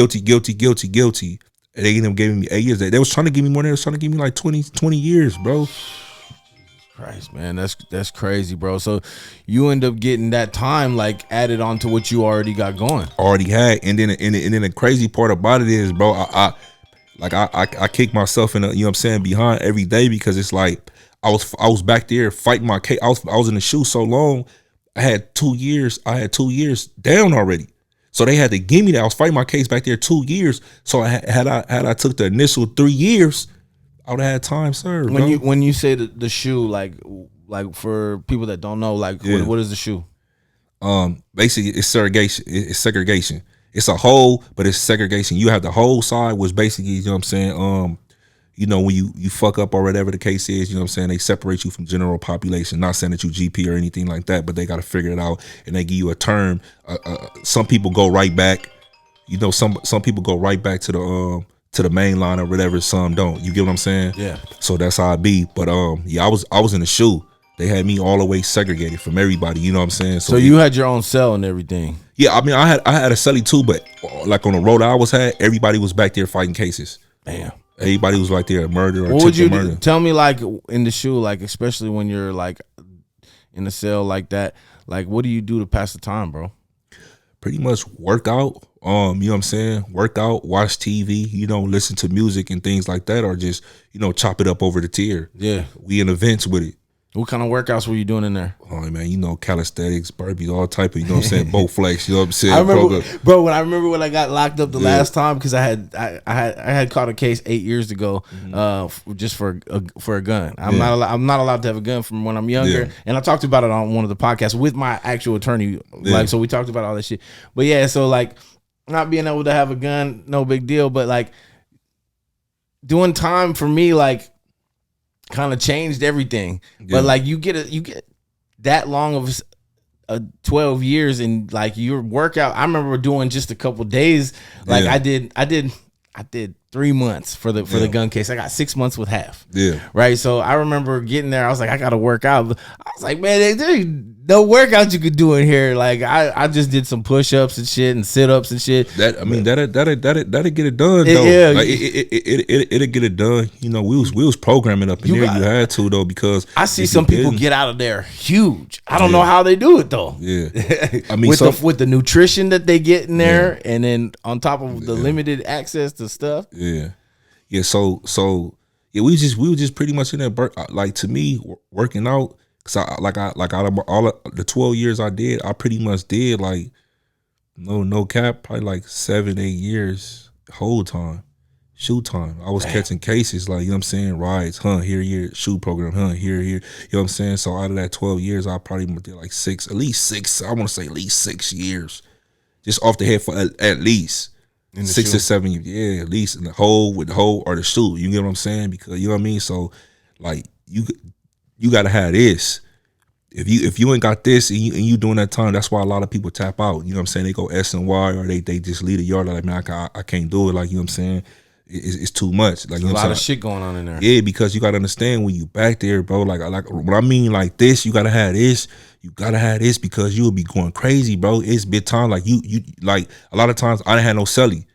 they ended up giving me 8 years. They was trying to give me more. They was trying to give me like 20 years, bro. Christ, man, that's crazy, bro. So you end up getting that time like added on to what you already got going. Already had. And then the crazy part about it is, bro, I kick myself in, you know what I'm saying, behind every day because it's like I was back there fighting my case. I was in the shoe so long. I had 2 years down already. So they had to give me that. I was fighting my case back there 2 years. So had I took the initial 3 years, I would have had time served. When you say the shoe, like for people that don't know, like what is the shoe? Basically it's segregation. It's segregation. It's a hole, but it's segregation. You have the whole side, which basically, you know what I'm saying, you know, when you fuck up or whatever the case is, you know what I'm saying, they separate you from general population. Not saying that you GP or anything like that, but they got to figure it out, and they give you a term. Some people go right back. You know, some people go right back to the main line or whatever. Some don't. You get what I'm saying? Yeah. So that's how I be. But yeah, I was in the shoe. They had me all the way segregated from everybody. You know what I'm saying? So you had your own cell and everything. Yeah, I mean, I had a celly too, but like on the road I was had, everybody was back there fighting cases. Damn. Everybody was like there, murder or what would you murder. Tell me, like in the shoe, like especially when you're like in the cell like that, like what do you do to pass the time, bro? Pretty much work out. You know what I'm saying? Work out, watch TV, you know, listen to music and things like that, or just, you know, chop it up over the tier. Yeah. We in events with it. What kind of workouts were you doing in there? Oh man, you know, calisthenics, burpees, all type of, you know what I'm saying, bow flex, you know what I'm saying? I remember when I got locked up the last time because I had caught a case 8 years ago, just for a gun. I'm not allowed to have a gun from when I'm younger, and I talked about it on one of the podcasts with my actual attorney. Like, so we talked about all that shit. But yeah, so like not being able to have a gun, no big deal. But like doing time for me, like, kind of changed everything. But like you get that long of 12 years and like your workout. I remember doing just a couple days. Like I did 3 months for the gun case. I got 6 months with half. Yeah. Right. So I remember getting there. I was like, I got to work out. I was like, man, there's no workout you could do in here. Like I just did some push ups and shit and sit ups and shit. That'll get it done though. Yeah. Like it'll get it done. You know, we was programming up in there. You had to though, because I see some people get out of there huge. I don't know how they do it though. Yeah. I mean, with the nutrition that they get in there, and then on top of the limited access to stuff. Yeah. So yeah, we were just pretty much in there. Like, to me, working out, cause out of all of the 12 years I did, I pretty much did like no cap, probably like 7-8 years whole time. Shoot time. I was catching cases, like, you know what I'm saying, rides, here, shoot program, here, you know what I'm saying? So out of that 12 years, I probably did like at least six years. Just off the head for at least 6 or 7 years. Yeah, at least in the hole or the shoot. You get what I'm saying? Because, you know what I mean? So, like, you gotta have this. If you ain't got this and you doing that time, that's why a lot of people tap out. You know what I'm saying? They go S and Y, or they just leave the yard. Like, man, I can't do it. Like, you know what I'm saying? It's too much. Like, you know, a lot of shit going on in there. Yeah, because you gotta understand, when you back there, bro. Like what I mean, like this, you gotta have this. You gotta have this, because you will be going crazy, bro. It's big time. Like you like, a lot of times I didn't have no celly,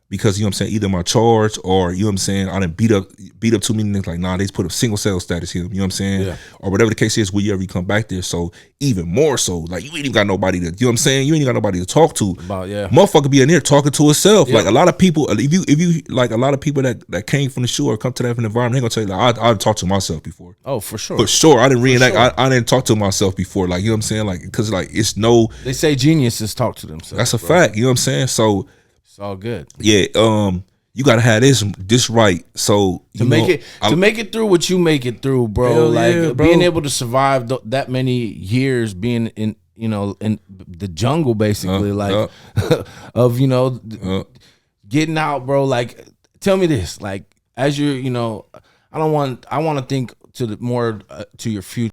because, you know what I'm saying, either my charge, or, you know what I'm saying, I done beat up too many niggas. Like, nah, they just put a single cell status here, you know what I'm saying? Yeah. Or whatever the case is, whenever you come back there. So even more so, like, you ain't even got nobody to, you know what I'm saying? You ain't got nobody to talk to. Motherfucker be in there talking to herself. Yeah. Like, a lot of people, if you like, a lot of people that came from the shoe or come to that environment, they gonna tell you, like, I talked to myself before. Oh, for sure. For sure. I didn't reenact. Sure. I didn't talk to myself before. Like, you know what I'm saying? Like, because, like, it's no. They say geniuses talk to themselves. That's a fact. You know what I'm saying? So. It's all good. Yeah. You gotta have this right. So to make it through what you make it through, bro. Like, yeah, bro. Being able to survive that many years being in the jungle, basically, of getting out, bro. Like, tell me this, like, as you're, I want to think to your future.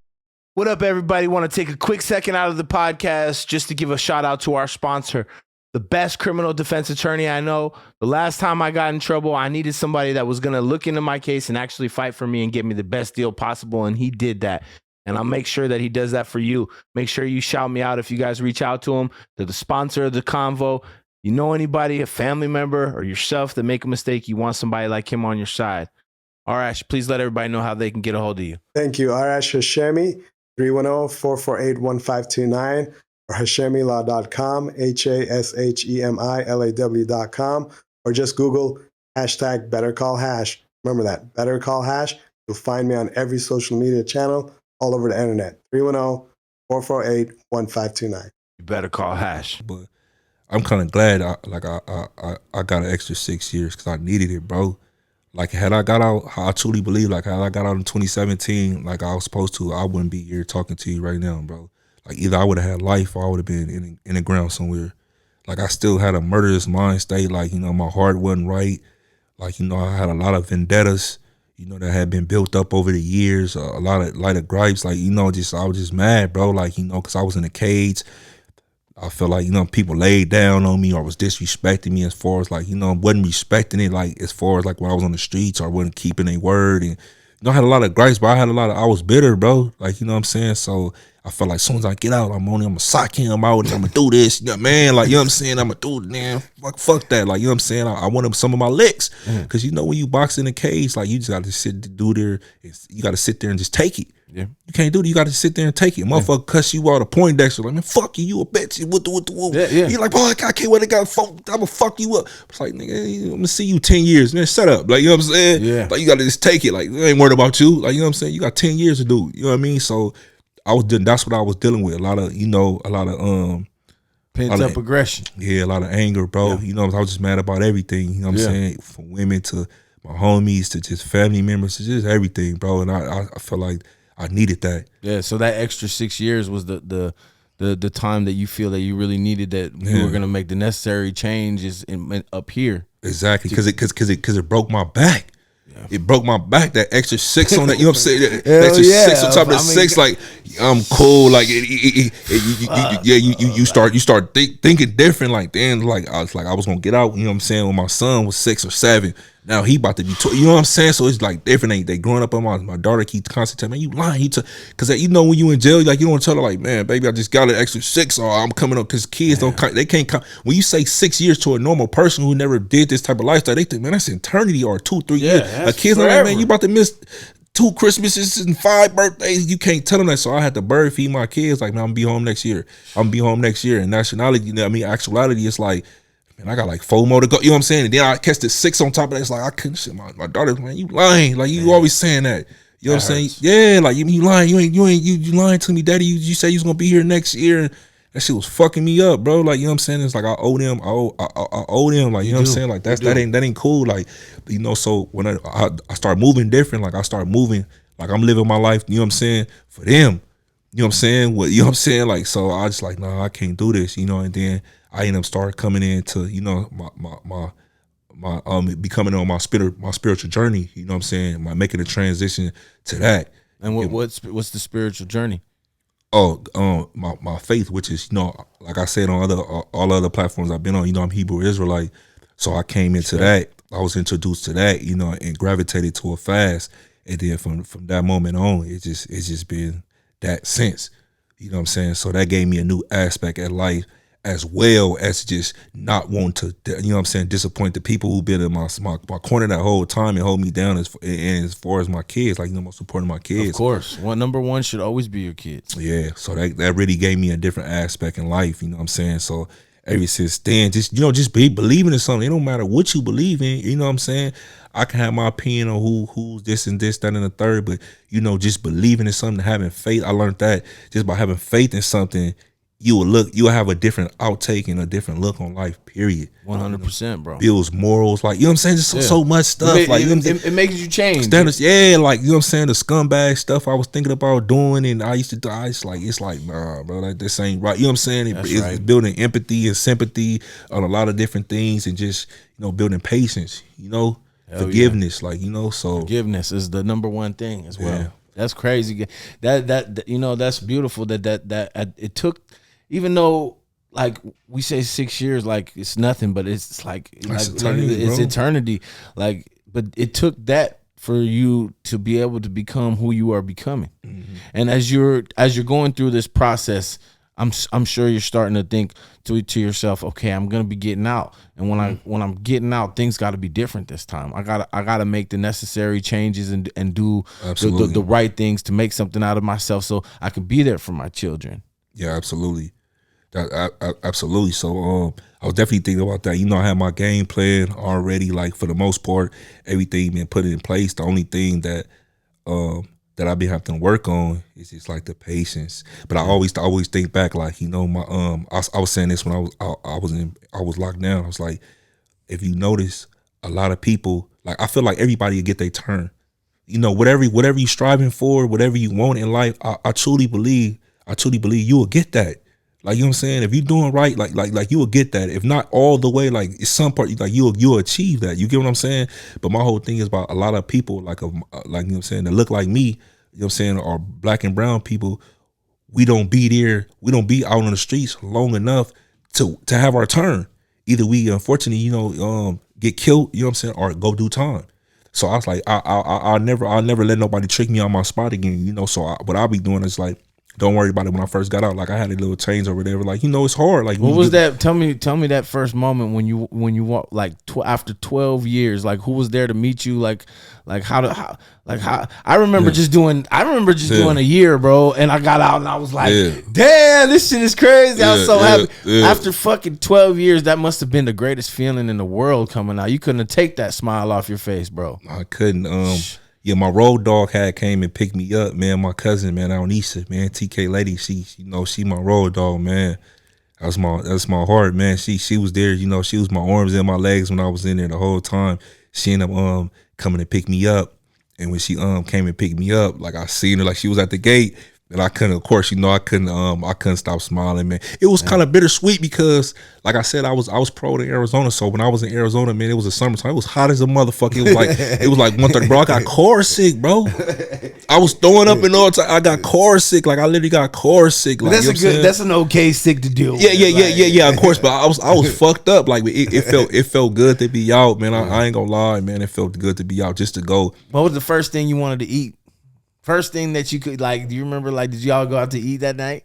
What up, everybody? Want to take a quick second out of the podcast just to give a shout out to our sponsor, the best criminal defense attorney I know. The last time I got in trouble, I needed somebody that was going to look into my case and actually fight for me and get me the best deal possible, and he did that. And I'll make sure that he does that for you. Make sure you shout me out if you guys reach out to him. They're the sponsor of the Convo. You know anybody, a family member or yourself, that make a mistake, you want somebody like him on your side. Arash, please let everybody know how they can get a hold of you. Thank you. Arash Hashemi, 310-448-1529. or HashemiLaw.com, HashemiLaw.com, or just Google hashtag BetterCallHash. Remember that, BetterCallHash. You'll find me on every social media channel all over the internet. 310-448-1529. You better call Hash. But I'm kind of glad I got an extra 6 years, because I needed it, bro. Like, had I got out, I truly believe, like, had I got out in 2017 like I was supposed to, I wouldn't be here talking to you right now, bro. Like, either I would have had life, or I would have been in the ground somewhere. Like, I still had a murderous mind state. Like, my heart wasn't right. Like, I had a lot of vendettas, that had been built up over the years. A lot of gripes. Like, I was just mad, bro. Like, because I was in a cage. I felt like, people laid down on me or was disrespecting me, as far as, like, wasn't respecting it, like, as far as, like, when I was on the streets, or wasn't keeping their word. And, I had a lot of gripes, but I was bitter, bro. Like, you know what I'm saying? So I felt like as soon as I get out, I'm gonna sock him out, and I'm gonna do this, man. Like, you know what I'm saying? I'm gonna do it, man. Fuck that. Like, you know what I'm saying? I wanted some of my licks. Because, when you box in a cage, like, you just gotta you gotta sit there and just take it. Yeah. You can't do it. You gotta sit there and take it. Motherfucker cuss you out a Poindexter. Like, man, fuck you a bitch. What. Yeah. You're like, boy, I can't wait to go. I'm gonna fuck you up. It's like, nigga, I'm gonna see you 10 years, man. Shut up. Like, you know what I'm saying? Yeah. Like, you gotta just take it. Like, I ain't worried about you. Like, you know what I'm saying? You got 10 years to do. You know what I mean? So that's what I was dealing with. A lot of pent up aggression. Yeah, a lot of anger, bro. Yeah. I was just mad about everything. You know what I'm saying? From women to my homies to just family members to just everything, bro. And I felt like I needed that. Yeah, so that extra 6 years was the time that you feel that you really needed, that you were gonna make the necessary changes up here. Exactly, because it broke my back. Yeah. It broke my back. That extra 6 on that, you know what I'm saying? That extra 6 on top of the 6, like, I'm cool. Like, you start thinking different. Like, then, like, I was gonna get out. You know what I'm saying? When my son was 6 or 7. Now he about to be, you know what I'm saying? So it's like different. They growing up on my daughter keeps constantly telling me, man, you lying. Because you know when you in jail, like you don't tell her like, man, baby, I just got an extra 6 or I'm coming up. Because kids they can't come. When you say 6 years to a normal person who never did this type of lifestyle, they think, man, that's eternity or 2-3 years. Like kids are like, man, you about to miss 2 Christmases and 5 birthdays. You can't tell them that. So I had to bird feed my kids. Like, man, I'm gonna be home next year. And nationality, you know, I mean, actuality, it's like, man, I got like 4 more to go. You know what I'm saying? And then I catch the 6 on top of that. It's like, I couldn't shit my daughter, man, you lying. Like, you always saying that. You know what I'm saying? Yeah, like, you lying. You lying to me, daddy. You say you was gonna be here next year. And that shit was fucking me up, bro. Like, you know what I'm saying? It's like I owe them. I owe them. Like, you know what I'm saying? Like, that ain't cool. Like, you know, so when I start moving different, like I start moving, like I'm living my life, you know what I'm saying, for them. You know what I'm saying? You know what I'm saying? Like, so I just like, nah, I can't do this, you know, and then I end up start coming into, you know, my becoming on my spiritual journey, you know what I'm saying? Making a transition to that. And what's the spiritual journey? Oh, my faith, which is, you know, like I said on all other platforms I've been on, you know, I'm Hebrew Israelite. So I came into that. I was introduced to that, you know, and gravitated to a fast. And then from that moment on, it's just been that since. You know what I'm saying? So that gave me a new aspect at life, as well as just not wanting to, you know what I'm saying, disappoint the people who've been in my corner that whole time and hold me down as far as my kids, like, you know, most important my kids. Of course. Number one should always be your kids. Yeah. So that really gave me a different aspect in life, you know what I'm saying? So ever since then, just, you know, just be believing in something. It don't matter what you believe in, you know what I'm saying? I can have my opinion on who's this and this, that, and the third, but, you know, just believing in something, having faith. I learned that just by having faith in something, you'll have a different outtake and a different look on life, period. 100%, bro. Builds morals, like, you know what I'm saying? Just so much stuff. It makes you change. Standards, yeah, like, you know what I'm saying? The scumbag stuff I was thinking about doing and I used to do, it's like, nah, bro, like, this ain't right. You know what I'm saying? It's building empathy and sympathy on a lot of different things and just, you know, building patience, you know, forgiveness, like, you know, so. Forgiveness is the number one thing as well. Yeah. That's crazy. That you know, that's beautiful that it took, even though, like, we say 6 years, like it's nothing, but it's like it's eternity. Like, but it took that for you to be able to become who you are becoming. Mm-hmm. And as you're going through this process, I'm sure you're starting to think to yourself, okay, I'm gonna be getting out, and when I'm getting out, things got to be different this time. I gotta make the necessary changes and do the right things to make something out of myself, so I can be there for my children. Yeah, absolutely. Absolutely. So I was definitely thinking about that. You know, I had my game plan already. Like, for the most part, everything been put in place. The only thing that I've been having to work on is just like the patience. But I always think back, like, you know, my I was saying this when I was locked down. I was like, if you notice, a lot of people, like, I feel like everybody will get their turn. You know, whatever you striving for, whatever you want in life, I truly believe you will get that. Like, you know what I'm saying? If you're doing right, like you will get that. If not all the way, like, it's some part, like, you'll achieve that. You get what I'm saying? But my whole thing is about a lot of people, like, you know what I'm saying, that look like me, you know what I'm saying, or black and brown people, we don't be there, we don't be out on the streets long enough to have our turn. Either we, unfortunately, you know, get killed, you know what I'm saying, or go do time. So I was like, I'll never let nobody trick me on my spot again, you know. So what I'll be doing is like, don't worry about it. When I first got out, like, I had a little change or whatever. Like, you know, it's hard. Like, what was that? Tell me that first moment when you walked, like, after 12 years. Like, who was there to meet you? Like how I remember just doing a year, bro. And I got out and I was like, damn, this shit is crazy. I was so happy. After fucking 12 years, that must have been the greatest feeling in the world coming out. You couldn't have take that smile off your face, bro. I couldn't. Yeah, my road dog came and picked me up, man. My cousin, man, out in Easter, man, TK lady, she my road dog, man. That's my heart, man. She was there, you know. She was my arms and my legs when I was in there the whole time. She ended up coming to pick me up, and when she came and picked me up, like, I seen her, like, she was at the gate, and I couldn't, of course, you know, I couldn't stop smiling, man. It was kind of bittersweet because, like I said, I was pro to Arizona. So when I was in Arizona, man, it was the summertime. It was hot as a motherfucker. It was like 1:30, bro. I got car sick, bro. I was throwing up and all the time. I got car sick. Like I literally got car sick. Like that's an okay sick to deal with. Yeah. Of course, but I was fucked up. Like it felt good to be out, man. I ain't gonna lie, man. It felt good to be out just to go. What was the first thing you wanted to eat? First thing that you could like? Do you remember? Like, did y'all go out to eat that night?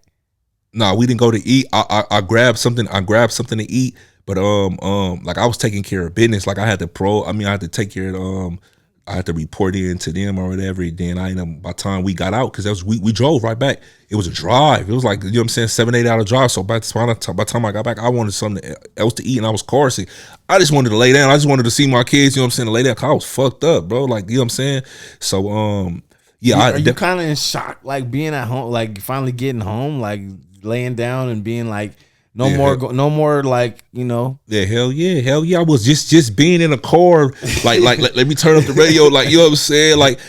No, we didn't go to eat. I grabbed something. I grabbed something to eat, but like I was taking care of business. Like I had to take care of I had to report in to them or whatever. Then by the time we got out, because we drove right back. It was a drive. It was like, you know what I'm saying, 7-8 hour drive. So by the time I got back, I wanted something else to eat, and I was car sick. I just wanted to lay down. I just wanted to see my kids. You know what I'm saying, to lay down. Cause I was fucked up, bro. Like, you know what I'm saying. So yeah, are you kind of in shock, like being at home, like finally getting home, like laying down and being like, no more, like, you know. Yeah, hell yeah. I was just being in a car, like let me turn up the radio, like, you know what I'm saying, like,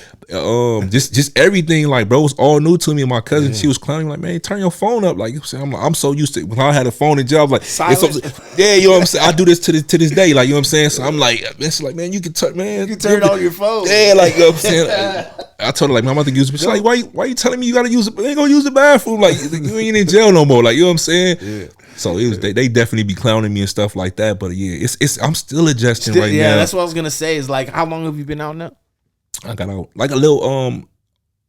just everything, like, bro, it was all new to me. And my cousin, she was clowning, like, man, turn your phone up, like, you know what I'm saying. I'm so used to it. When I had a phone and job, like, yeah, you know what I'm saying. I do this to this day, like, you know what I'm saying. So I'm like, it's like, man, you can turn it on your phone. Yeah, like, you know what I'm saying. I told her, like, man, I'm about to use it. She's like, why you telling me you gotta use it? They ain't gonna use the bathroom, like, you ain't in jail no more, like, you know what I'm saying. Yeah. So it was they definitely be clowning me and stuff like that. But yeah, it's I'm still adjusting right now. Yeah, that's what I was gonna say. Is like, how long have you been out now? I got out like a little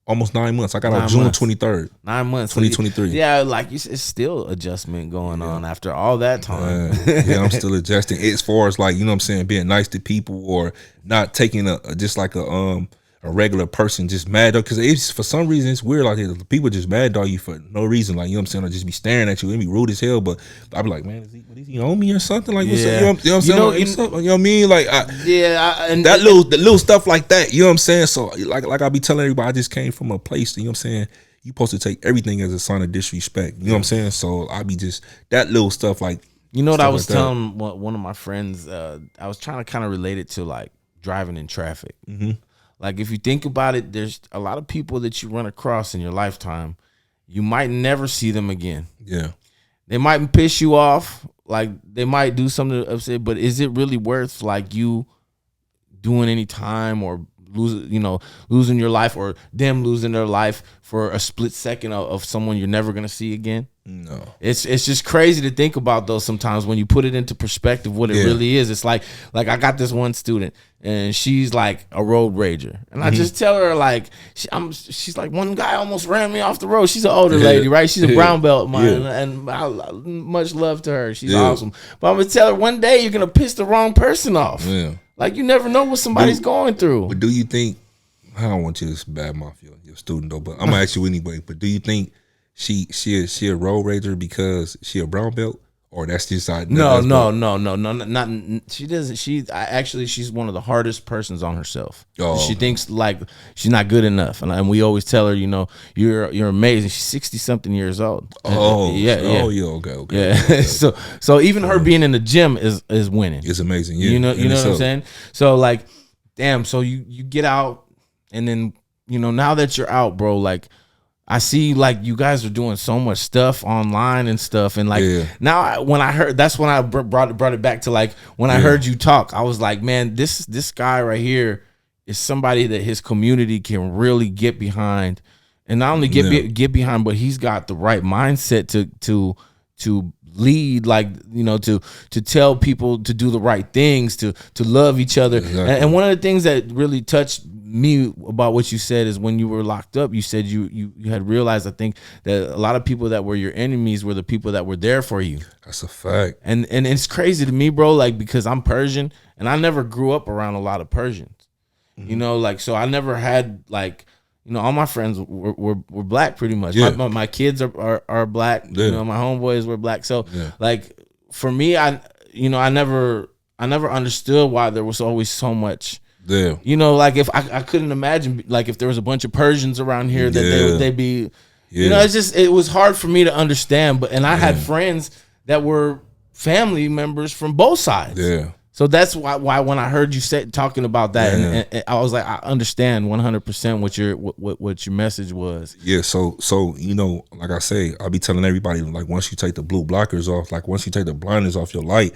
almost 9 months. I got out June 23rd. 9 months, 2023. Yeah, like it's still adjustment going on after all that time. Yeah, I'm still adjusting. As far as, like, you know what I'm saying, being nice to people or not taking just like a regular person just mad dog, because it's for some reason it's weird out here. People just mad dog you for no reason, like, you know what I'm saying, or just be staring at you and be rude as hell. But I be like, man, is he on me or something? Like, what's up? You know what I'm saying? You know what I mean? Like, and that little stuff like that. You know what I'm saying? So like I be telling everybody, I just came from a place. You know what I'm saying? You supposed to take everything as a sign of disrespect. You know what I'm saying? So I be just that little stuff, like, you know what I was telling one of my friends. I was trying to kind of relate it to like driving in traffic. Mm-hmm. Like, if you think about it, there's a lot of people that you run across in your lifetime. You might never see them again. Yeah. They might piss you off. Like, they might do something to upset, but is it really worth, like, you doing any time or losing your life, or them losing their life for a split second of someone you're never going to see again? No. It's just crazy to think about, though, sometimes when you put it into perspective what it really is. It's like I got this one student, and she's like a road rager. And I just tell her, like, she's like, one guy almost ran me off the road. She's an older lady, right? She's a brown belt, and I much love to her. She's awesome. But I'm going to tell her, one day you're going to piss the wrong person off. Yeah. Like, you never know what somebody's going through. But do you think, I don't want you to badmouth your student, though, but I'm going to ask you anyway, but do you think she a road rager because she a brown belt, or that's just no, not she doesn't. She's one of the hardest persons on herself. She thinks like she's not good enough, and we always tell her, you know, you're amazing. She's 60-something years old. Okay. Yeah. So even her being in the gym is winning. It's amazing. Yeah, you know what I'm saying. So like, damn. So you get out, and then, you know, now that you're out, bro, like, I see, like, you guys are doing so much stuff online and stuff, and like now when I heard, that's when I brought it back to, like, when I heard you talk, I was like, man, this guy right here is somebody that his community can really get behind, and not only get behind, but he's got the right mindset to lead, like, you know, to tell people to do the right things, to love each other. Exactly. And one of the things that really touched me about what you said is when you were locked up, you said you had realized, I think, that a lot of people that were your enemies were the people that were there for you. That's a fact. And it's crazy to me, bro, like, because I'm Persian and I never grew up around a lot of Persians. Mm-hmm. You know, like, so I never had, like, you know, all my friends were black pretty much. Yeah. My kids are black. Yeah. You know, my homeboys were black. So like, for me, I never understood why there was always so much. Yeah. You know, like, if I couldn't imagine, like, if there was a bunch of Persians around here that they'd be, you know, it was hard for me to understand. But I had friends that were family members from both sides. Yeah. So that's why when I heard you talking about that, and I was like, I understand 100% what your message was. Yeah. So you know, like I say, I'll be telling everybody, like, once you take the blue blockers off, like, once you take the blinders off your light,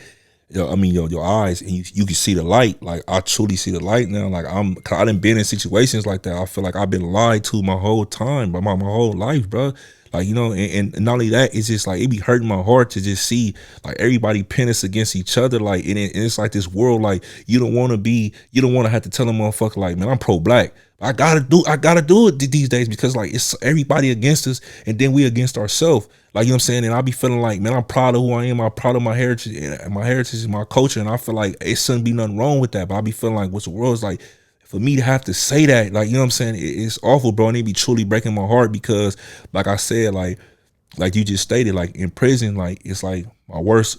your eyes, and you can see the light. Like I truly see the light now. Like I done been in situations like that. I feel like I've been lied to my whole time, but my whole life, bro. Like, you know, and not only that, it's just like, it be hurting my heart to just see like everybody pin us against each other. Like, and it's like this world, like you don't want to have to tell a motherfucker like, man, I'm pro-black. I gotta do it these days, because like it's everybody against us, and then we against ourselves. Like, you know what I'm saying? And I be feeling like, man, I'm proud of who I am. I'm proud of my heritage, and my heritage is my culture. And I feel like it shouldn't be nothing wrong with that. But I be feeling like, what's the world is like, for me to have to say that, like, you know what I'm saying? It's awful, bro. And it be truly breaking my heart, because like I said, like you just stated, like in prison, like it's like my worst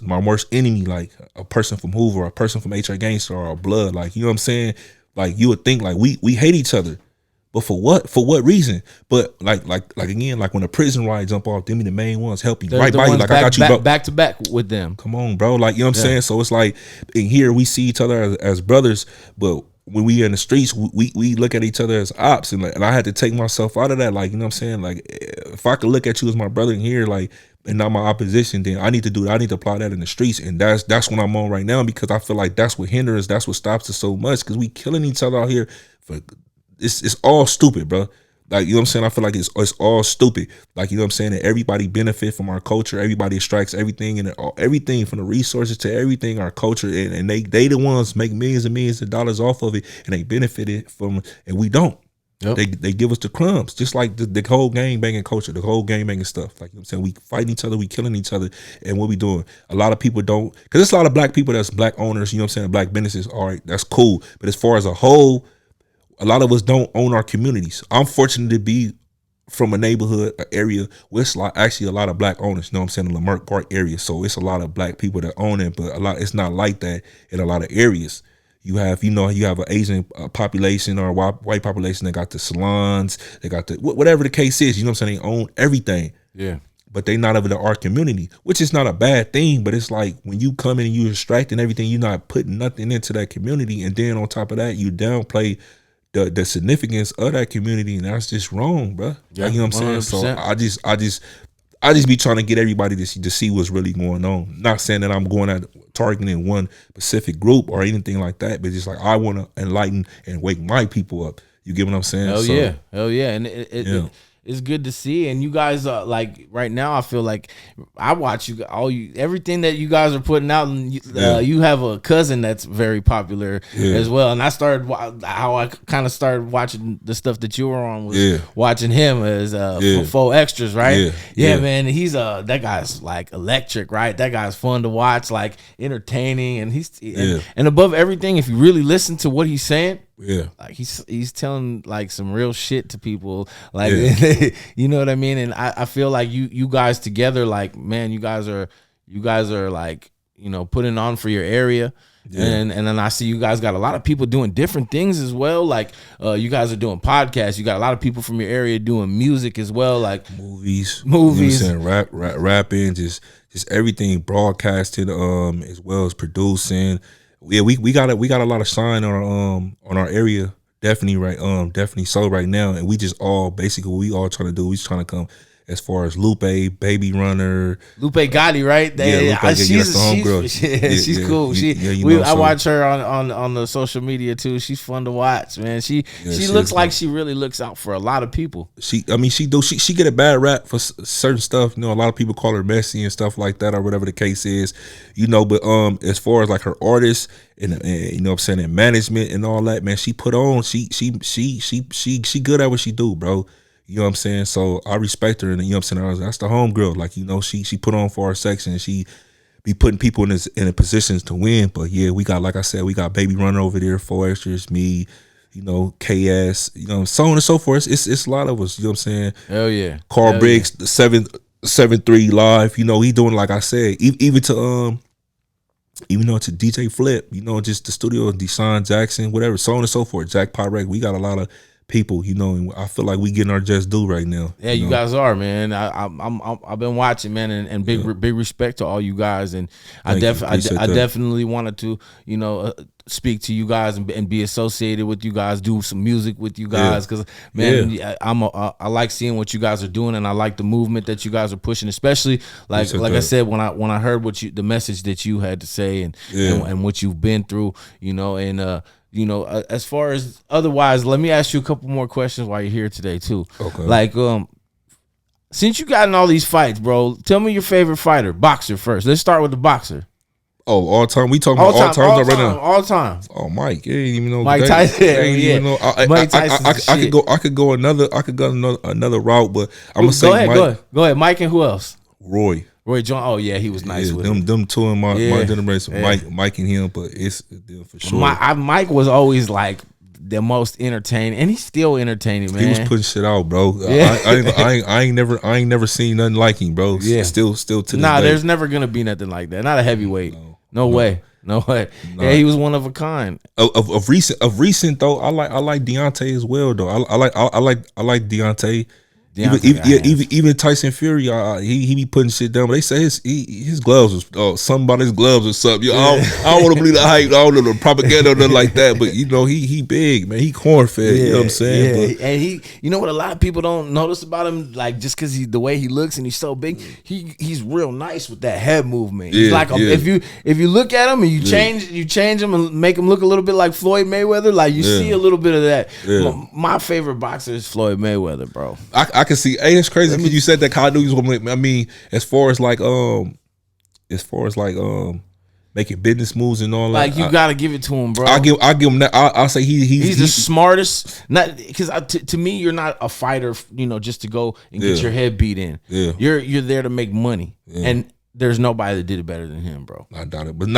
enemy, like a person from Hoover, a person from HR Gangster, or Blood. Like, you know what I'm saying? Like, you would think like we hate each other. But for what? For what reason? But like again, like when the prison riot jump off, them be the main ones help you, right by you. Like, I got you, bro. Back to back with them. Come on, bro. Like, you know what I'm saying? So it's like, in here we see each other as brothers, but when we in the streets, we look at each other as ops, and I had to take myself out of that. Like, you know what I'm saying? Like, if I could look at you as my brother in here, like, and not my opposition, then I need to apply that in the streets. And that's what I'm on right now, because I feel like that's what hinders us, that's what stops us so much, because we killing each other out here for. It's all stupid, bro. Like, you know what I'm saying? I feel like it's all stupid. Like, you know what I'm saying? And everybody benefit from our culture. Everybody extracts everything, and everything from the resources to everything, our culture. And they the ones make millions and millions of dollars off of it, and they benefited from, and we don't. Yep. They give us the crumbs, just like the whole gang banging culture, the whole gang banging stuff. Like, you know what I'm saying? We fighting each other, we killing each other. And what we doing? A lot of people don't, because there's a lot of black people that's black owners, you know what I'm saying? Black businesses, all right, that's cool. But as far as a whole, a lot of us don't own our communities. I'm fortunate to be from a neighborhood, an area where it's like actually a lot of black owners, you know what I'm saying, in the Leimert Park area. So it's a lot of black people that own it, but it's not like that in a lot of areas. You have an Asian population or a white population that got the salons, they got the, whatever the case is, you know what I'm saying, they own everything. Yeah. But they not of the art community, which is not a bad thing, but it's like when you come in and you extracting everything, you're not putting nothing into that community, and then on top of that, you downplay the significance of that community, and that's just wrong, bro. Yeah, like, you know what I'm 100%. Saying? So I just be trying to get everybody to see what's really going on. Not saying that I'm going at targeting one specific group or anything like that, but just like I want to enlighten and wake my people up. You get what I'm saying? Hell yeah, and it's good to see. And you guys are like, right now, I feel like I watch everything that you guys are putting out, and you have a cousin that's very popular as well. And I started kind of started watching the stuff that you were on, was watching him as full extras, right? Yeah, man. He's that guy's like electric, right? That guy's fun to watch, like entertaining, and and above everything, if you really listen to what he's saying. Yeah, like he's telling like some real shit to people, like you know what I mean. And I feel like you guys together, like, man, you guys are like, you know, putting on for your area. And then I see you guys got a lot of people doing different things as well. Like you guys are doing podcasts. You got a lot of people from your area doing music as well, like movies. You know what I'm saying? Rapping, just everything, broadcasting, as well as producing. Yeah, we got a lot of shine on our area, definitely definitely so right now, and we just all basically what we all trying to do. We just trying to come as far as Lupe, Baby Runner, Lupe Gotti, right? She's cool. I watch her on the social media too. She's fun to watch, man. She looks like she really looks out for a lot of people. She get a bad rap for certain stuff. You know, a lot of people call her messy and stuff like that, or whatever the case is. You know, but as far as like her artists and you know what I'm saying, and management and all that, man, she put on. She good at what she do, bro. You know what I'm saying? So I respect her, and you know what I'm saying, that's the homegirl. Like, you know, she put on for our section, and she be putting people in a positions to win. But yeah, we got, like I said, we got Baby Runner over there, 4 extras, me, you know, KS, you know, so on and so forth. It's a lot of us, you know what I'm saying? Hell yeah. Carl Briggs, the 7-3 live, you know, he doing, like I said, even to DJ Flip, you know, just the studio, Deshaun Jackson, whatever, so on and so forth. Jack Pyrek, we got a lot of people, you know, and I feel like we getting our just due right now. Yeah, you guys are, man. I've been watching, man, and big respect to all you guys, and I definitely wanted to, you know, speak to you guys and be associated with you guys, do some music with you guys, because man, I like seeing what you guys are doing, and I like the movement that you guys are pushing, especially like I said, when I heard the message that you had to say and what you've been through, you know, and you know, as far as otherwise, let me ask you a couple more questions while you're here today too. Okay. Like, since you got in all these fights, bro, tell me your favorite fighter, boxer first. Let's start with the boxer. Oh, all time. We talking about all time right now. All time. Oh, Mike, you ain't even know. Mike Tyson. I could go another route, but I'm gonna say Mike. Go ahead. Mike and who else? Roy John. Oh yeah, he was nice with him. Them two in my generation, Mike and him, but it's for sure. Mike was always like the most entertaining, and he's still entertaining, man. He was putting shit out, bro. Yeah. I ain't never seen nothing like him, bro. Yeah. Still to this day. There's never gonna be nothing like that. Not a heavyweight. No way. No way. No. Yeah, he was one of a kind. Of recent though, I like Deontay as well though. I like Deontay. Even Tyson Fury, he be putting shit down. But they say his gloves was something about his gloves or something. I don't want to believe the hype. I don't know the propaganda or nothing like that. But you know he big, man. He corn fed. You know what I'm saying? Yeah. And he, you know what a lot of people don't notice about him, like just because the way he looks and he's so big, he's real nice with that head movement. He's like if you look at him and you change him and make him look a little bit like Floyd Mayweather, like you see a little bit of that. Yeah. My favorite boxer is Floyd Mayweather, bro. I can see. Hey, it's crazy because you said that. I knew he was gonna. I mean, as far as making business moves and all that. Like you gotta give it to him, bro. I give him that. I say he's the smartest. Not because to me, you're not a fighter, you know, just to go and get your head beat in. Yeah, you're there to make money, and there's nobody that did it better than him, bro. I doubt it, but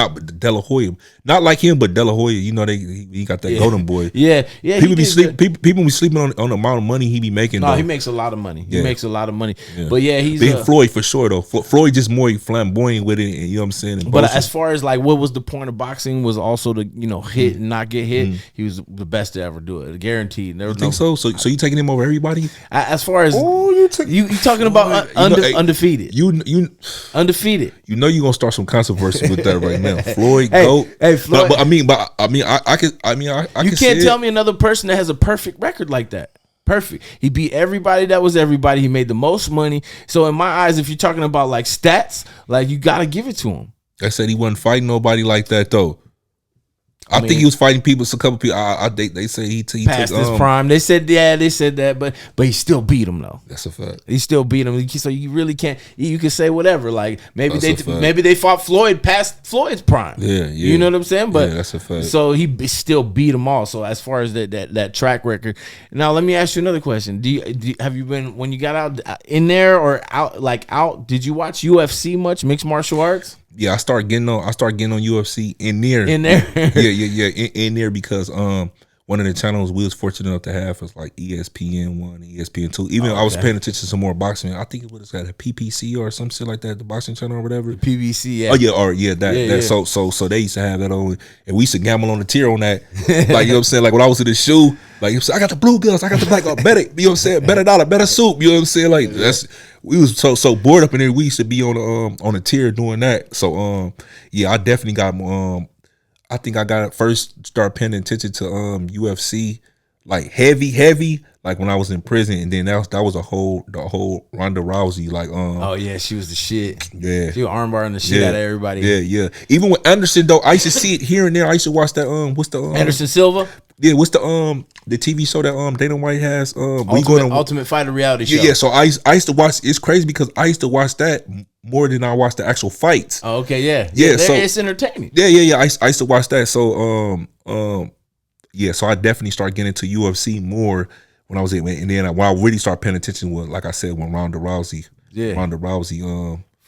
De La Hoya, not like him, but De La Hoya. You know, he got that golden boy. Yeah. People be sleeping on the amount of money he be making. No, he makes a lot of money. He makes a lot of money. Yeah. But yeah, he's big Floyd for sure though. Floyd just more flamboyant with it, and you know what I'm saying. But as far as like what was the point of boxing was also to hit and not get hit. He was the best to ever do it, guaranteed. There was think so? So you taking him over everybody? As far as you talking about undefeated? You undefeated. You know you're gonna start some controversy with that right now. Floyd, GOAT. Hey, Floyd. But you can't tell me another person that has a perfect record like that. Perfect. He beat everybody that was everybody. He made the most money. So in my eyes, if you're talking about like stats, like you gotta give it to him. I said he wasn't fighting nobody like that though. I think he was fighting people. So a couple people. They say he passed his prime. They said that, but he still beat him though. That's a fact. He still beat him. So you really can't. You can say whatever. Like maybe they fought Floyd past Floyd's prime. Yeah. You know what I'm saying? But that's a fact. So he still beat them all. So as far as that track record, now let me ask you another question. Have you been when you got out in there or out? Did you watch UFC much? Mixed martial arts? Yeah, I start getting on UFC in there. In there because one of the channels we was fortunate enough to have was like ESPN1, ESPN2. Even I was paying attention to some more boxing. I think it was at a PPC or some shit like that, the boxing channel or whatever. PBC, yeah. Oh yeah, that. So they used to have that on, and we used to gamble on the tier on that. Like, you know what I'm saying? Like when I was in the shoe, like I got the blue girls, I got the black girl, bet it. You know what I'm saying? Bet $1, bet a soup. You know what I'm saying? Like we was so bored up in there. We used to be on a tier doing that. So I definitely got I think I got first start paying attention to UFC like heavy like when I was in prison, and then that was the whole Ronda Rousey like oh yeah, she was the shit. Yeah, she was armbarring the shit out of everybody. Yeah. Even with Anderson though, I used to see it here and there. I used to watch that what's the Anderson Silva. Yeah, what's the TV show that Dana White has? Ultimate Fighter reality show. Yeah. So I used to watch. It's crazy because I used to watch that more than I watched the actual fights. Oh, okay, yeah. So it's entertaining. Yeah. I used to watch that. So so I definitely started getting into UFC more when I was in, and then when I really started paying attention was, like I said, when Ronda Rousey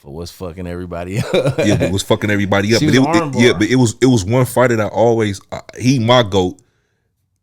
was fucking everybody up. But was fucking everybody up. But it was one fighter that always he my GOAT.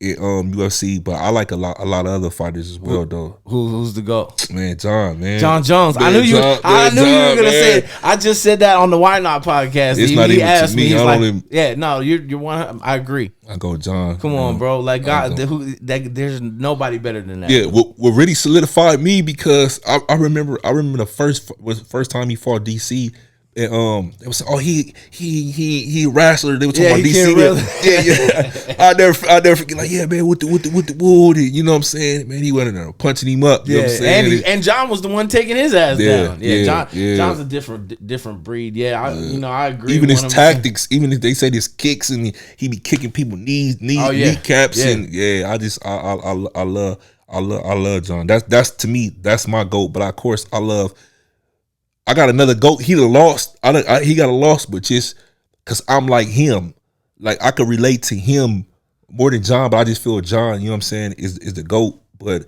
in UFC, but I like a lot of other fighters as well, though. Who's the GOAT? Man, John Jones. Man, I knew you were gonna say it. I just said that on the Why Not podcast. It's not even to me. He's like, yeah, no, you're one. I agree. I go John. Come on, bro. Like God, there's nobody better than that. Yeah, what really solidified me, because I remember the first time he fought DC. And it was he wrestler. They were talking about DC. Yeah. I never forget. Like, yeah, man, with the wood, you know what I'm saying? Man, he went in there punching him up. You know what I'm saying? And John was the one taking his ass down. John's a different breed. Yeah, I agree. Even his tactics, even if they say his kicks, and he be kicking people kneecaps, and I love John. That's to me, that's my GOAT. But of course, I got another GOAT. He lost. He got a loss, but just because I'm like him, like I could relate to him more than John. But I just feel John, you know what I'm saying, is the GOAT. But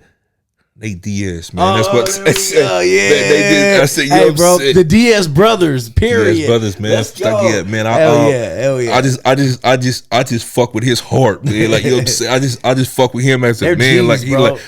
Nate Diaz, man, that's what. I said, hey, bro, the Diaz brothers. Period. Diaz brothers, man. Let's go. Yeah, man. Hell yeah. I just fuck with his heart, man. Like, you know what I'm saying. I just fuck with him as a man. G's, like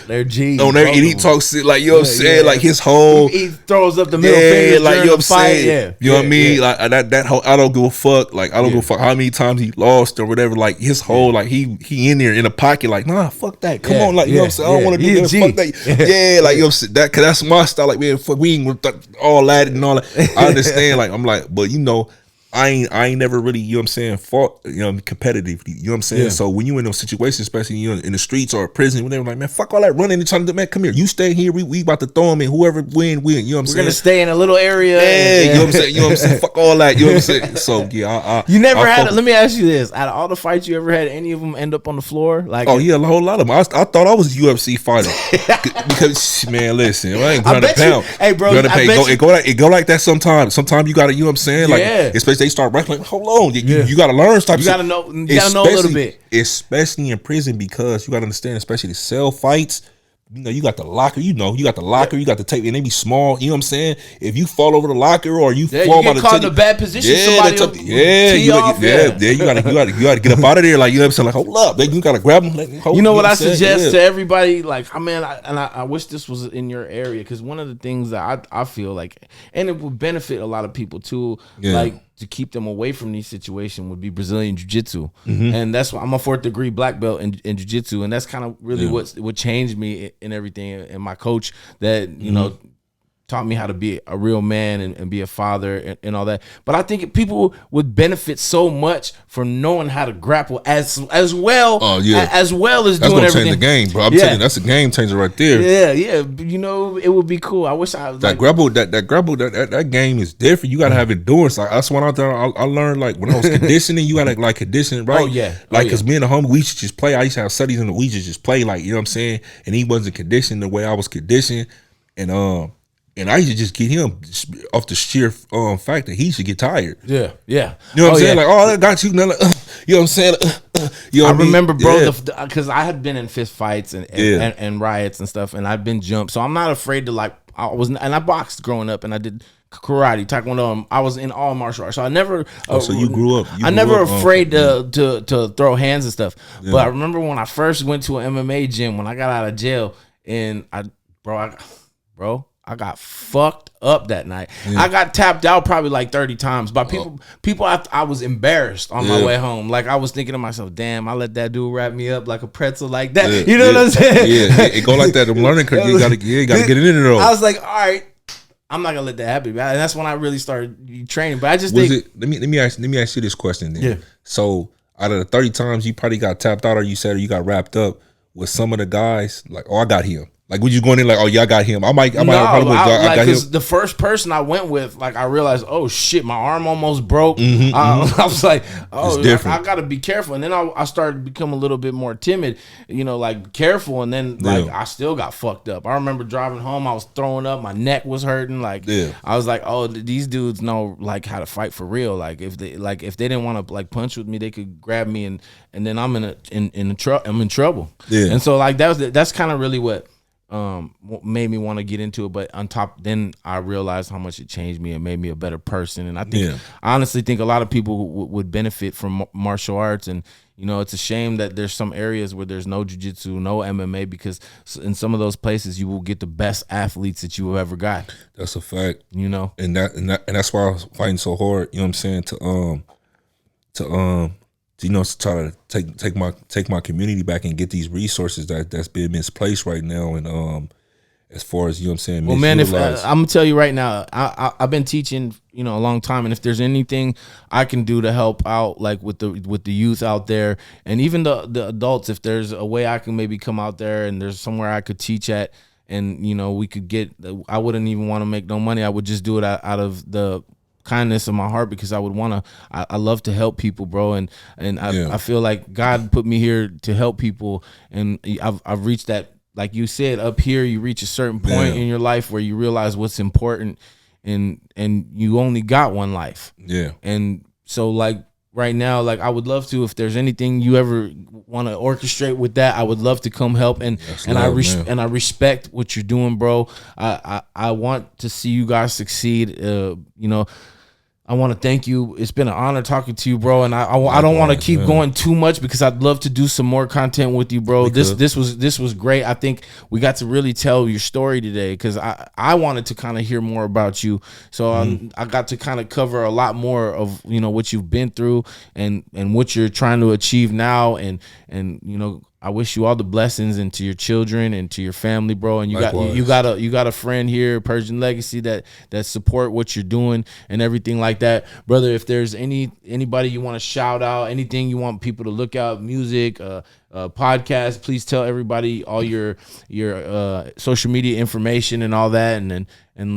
they're G's. On there, and he talks shit like, you know what I'm saying. Like his whole. He throws up the middle finger. Like, you know what I'm saying. Yeah. You know what I mean. Like that whole. I don't give a fuck. Like, I don't give a fuck how many times he lost or whatever. Like his whole. Like he in there in the pocket. Like, nah, fuck that. Come on, like, you know what I'm saying. I don't want to do that. Fuck that. Yeah, like, you know, that, cause that's my style. Like, man, fuck, we ain't all that and all that. I understand. Like, I'm like, but you know, I ain't never really, you know what I'm saying, fought, you know, competitive. You know what I'm saying? Yeah. So when you in those situations, especially, you know, in the streets or prison, when they were like, man, fuck all that running and trying to, man, come here, you stay here. We about to throw them in. Whoever win. You know what I'm saying? We're gonna stay in a little area. Yeah, you know what I'm saying? You know what I'm saying? Fuck all that. You know what I'm saying? So yeah, you never had. Let me ask you this: out of all the fights you ever had, any of them end up on the floor? Like, oh yeah, a whole lot of them. I thought I was a UFC fighter because, man, listen, I ain't 100 pounds. Hey, bro, it go like that sometimes. Sometimes you gotta, you know what I'm saying? Like, especially they start wrestling. Hold on, you gotta learn stuff. You gotta know a little bit, especially in prison, because you gotta understand, especially the cell fights. You know, you got the locker. You got the tape, and they be small. You know what I'm saying? If you fall over the locker or you fall by the caught in a bad position, you gotta get up out of there. Like, you know what I'm saying? Like, hold up, you gotta grab them. Like, you know what I suggest to everybody? Like, I wish this was in your area, because one of the things that I feel like, and it would benefit a lot of people too, like, to keep them away from these situations, would be Brazilian Jiu-Jitsu. And that's why I'm a 4th degree black belt in Jiu-Jitsu, and that's kind of really what changed me in everything. And my coach that, you know, taught me how to be a real man and be a father and all that. But I think people would benefit so much from knowing how to grapple as well. Oh yeah, as well as that's doing gonna everything. Change the game, bro. I'm telling you, that's a game changer right there. Yeah. You know, it would be cool. I wish I was that grapple. That game is different. You gotta have endurance. Like, that's when I learned. Like, when I was conditioning, you gotta like condition, right? Oh yeah. Like, cause me and the homie, we used to just play. I used to have studies and we used to just play. Like, you know what I'm saying? And he wasn't conditioned the way I was conditioned, and I used to just get him off the sheer fact that he should get tired. Yeah. You know what I'm saying? Like, oh, I got you. You know what I'm saying? You know I remember, bro, because I had been in fist fights and riots and stuff, and I've been jumped. So I'm not afraid to, I boxed growing up, and I did karate, taekwondo. I was in all martial arts. So I never. So you grew up. I never afraid to throw hands and stuff. Yeah. But I remember when I first went to an MMA gym when I got out of jail, and I got fucked up that night. Yeah. I got tapped out probably like 30 times by people. I was embarrassed on my way home. Like, I was thinking to myself, damn, I let that dude wrap me up like a pretzel like that. Yeah, you know what I'm saying? Yeah, it go like that. I'm learning because you gotta get it in there though. I was like, all right, I'm not gonna let that happen. And that's when I really started training. But I just let me ask you this question then. Yeah. So out of the 30 times you probably got tapped out, or you got wrapped up with some of the guys, like, oh, I got him. Like, would you going in like, oh yeah, I got him? I got him. Because the first person I went with, like, I realized, oh shit, my arm almost broke. I was like, oh, I got to be careful. And then I started to become a little bit more timid, you know, like, careful. And then I still got fucked up. I remember driving home, I was throwing up, my neck was hurting. Like, I was like, oh, these dudes know like how to fight for real. Like, if they didn't want to like punch with me, they could grab me and then I'm in trouble. Yeah. And so like that's kind of really what made me want to get into it. But on top, then I realized how much it changed me and made me a better person. And I think, I honestly think a lot of people would benefit from martial arts. And you know, it's a shame that there's some areas where there's no jiu-jitsu, no MMA, because in some of those places you will get the best athletes that you have ever got. That's a fact. You know, and that's why I was fighting so hard. You know what I'm saying, to you know, to try to take my community back and get these resources that's been misplaced right now. And as far as, you know what I'm saying, well, man, if I'm gonna tell you right now, I've been teaching, you know, a long time, and if there's anything I can do to help out, like with the youth out there, and even the adults, if there's a way I can maybe come out there and there's somewhere I could teach at, and you know, we could get, I wouldn't even want to make no money. I would just do it out of the kindness of my heart, because I would want to, I love to help people, bro. And I feel like God put me here to help people. And I've reached that, like you said, up here, you reach a certain point in your life where you realize what's important, and you only got one life. Yeah. And so like right now, like I would love to, if there's anything you ever want to orchestrate with that, I would love to come help. And I respect what you're doing, bro. I want to see you guys succeed. You know, I want to thank you. It's been an honor talking to you, bro. And I don't want to keep going too much, because I'd love to do some more content with you, bro. This was great. I think we got to really tell your story today, because I wanted to kind of hear more about you. So I got to kind of cover a lot more of, you know, what you've been through and what you're trying to achieve now. And you know, I wish you all the blessings, and to your children and to your family, bro. And you got a friend here, Persian Legacy, that support what you're doing and everything like that, brother. If there's anybody you want to shout out, anything you want people to look out, music, podcast, please tell everybody all your social media information and all that, and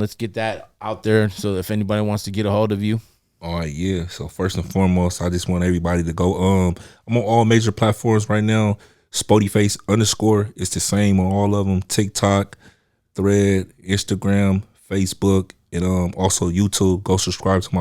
let's get that out there, so if anybody wants to get a hold of you. All right, yeah. So first and foremost, I just want everybody to go. I'm on all major platforms right now. Spoetyface _ it's the same on all of them. TikTok, Thread, Instagram, Facebook, and also YouTube. Go subscribe to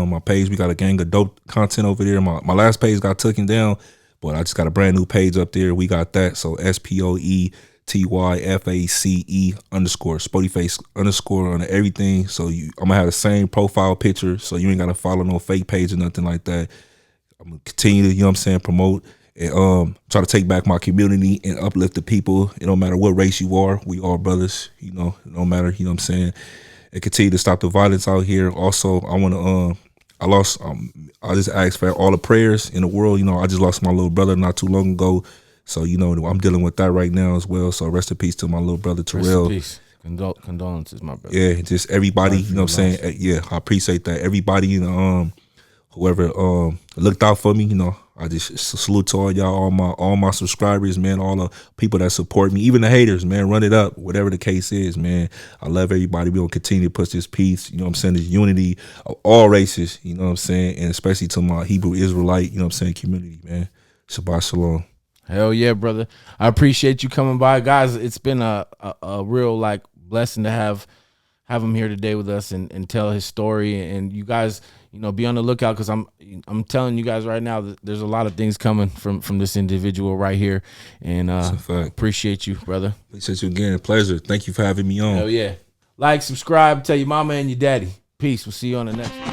my page. We got a gang of dope content over there. My last page got taken down, but I just got a brand new page up there. We got that. So SPOETYFACE _ Spoetyface _ on everything. So I'm gonna have the same profile picture, so you ain't gotta follow no fake page or nothing like that. I'm gonna continue to, you know what I'm saying, promote and try to take back my community and uplift the people. It don't matter what race you are, we all brothers, you know, it don't matter, you know what I'm saying, and continue to stop the violence out here. Also, I want to I just ask for all the prayers in the world. You know, I just lost my little brother not too long ago, so you know I'm dealing with that right now as well. So rest in peace to my little brother Terrell. Rest in peace. Condolences, my brother. Yeah, just everybody, you know what I'm saying. Yeah, I appreciate that. Everybody, you know, whoever looked out for me, you know, I just salute to all y'all, all my subscribers, man, all the people that support me, even the haters, man. Run it up, whatever the case is, man. I love everybody. We gonna continue to push this peace, you know what I'm saying, this unity of all races, you know what I'm saying, and especially to my Hebrew Israelite, you know what I'm saying, community, man. Shabbat shalom. Hell yeah, brother. I appreciate you coming by, guys. It's been a real like blessing to have him here today with us and tell his story. And you guys, you know, be on the lookout, because I'm telling you guys right now that there's a lot of things coming from this individual right here. And appreciate you, brother. Appreciate you again. Pleasure. Thank you for having me on. Hell yeah. Like, subscribe, tell your mama and your daddy. Peace. We'll see you on the next one.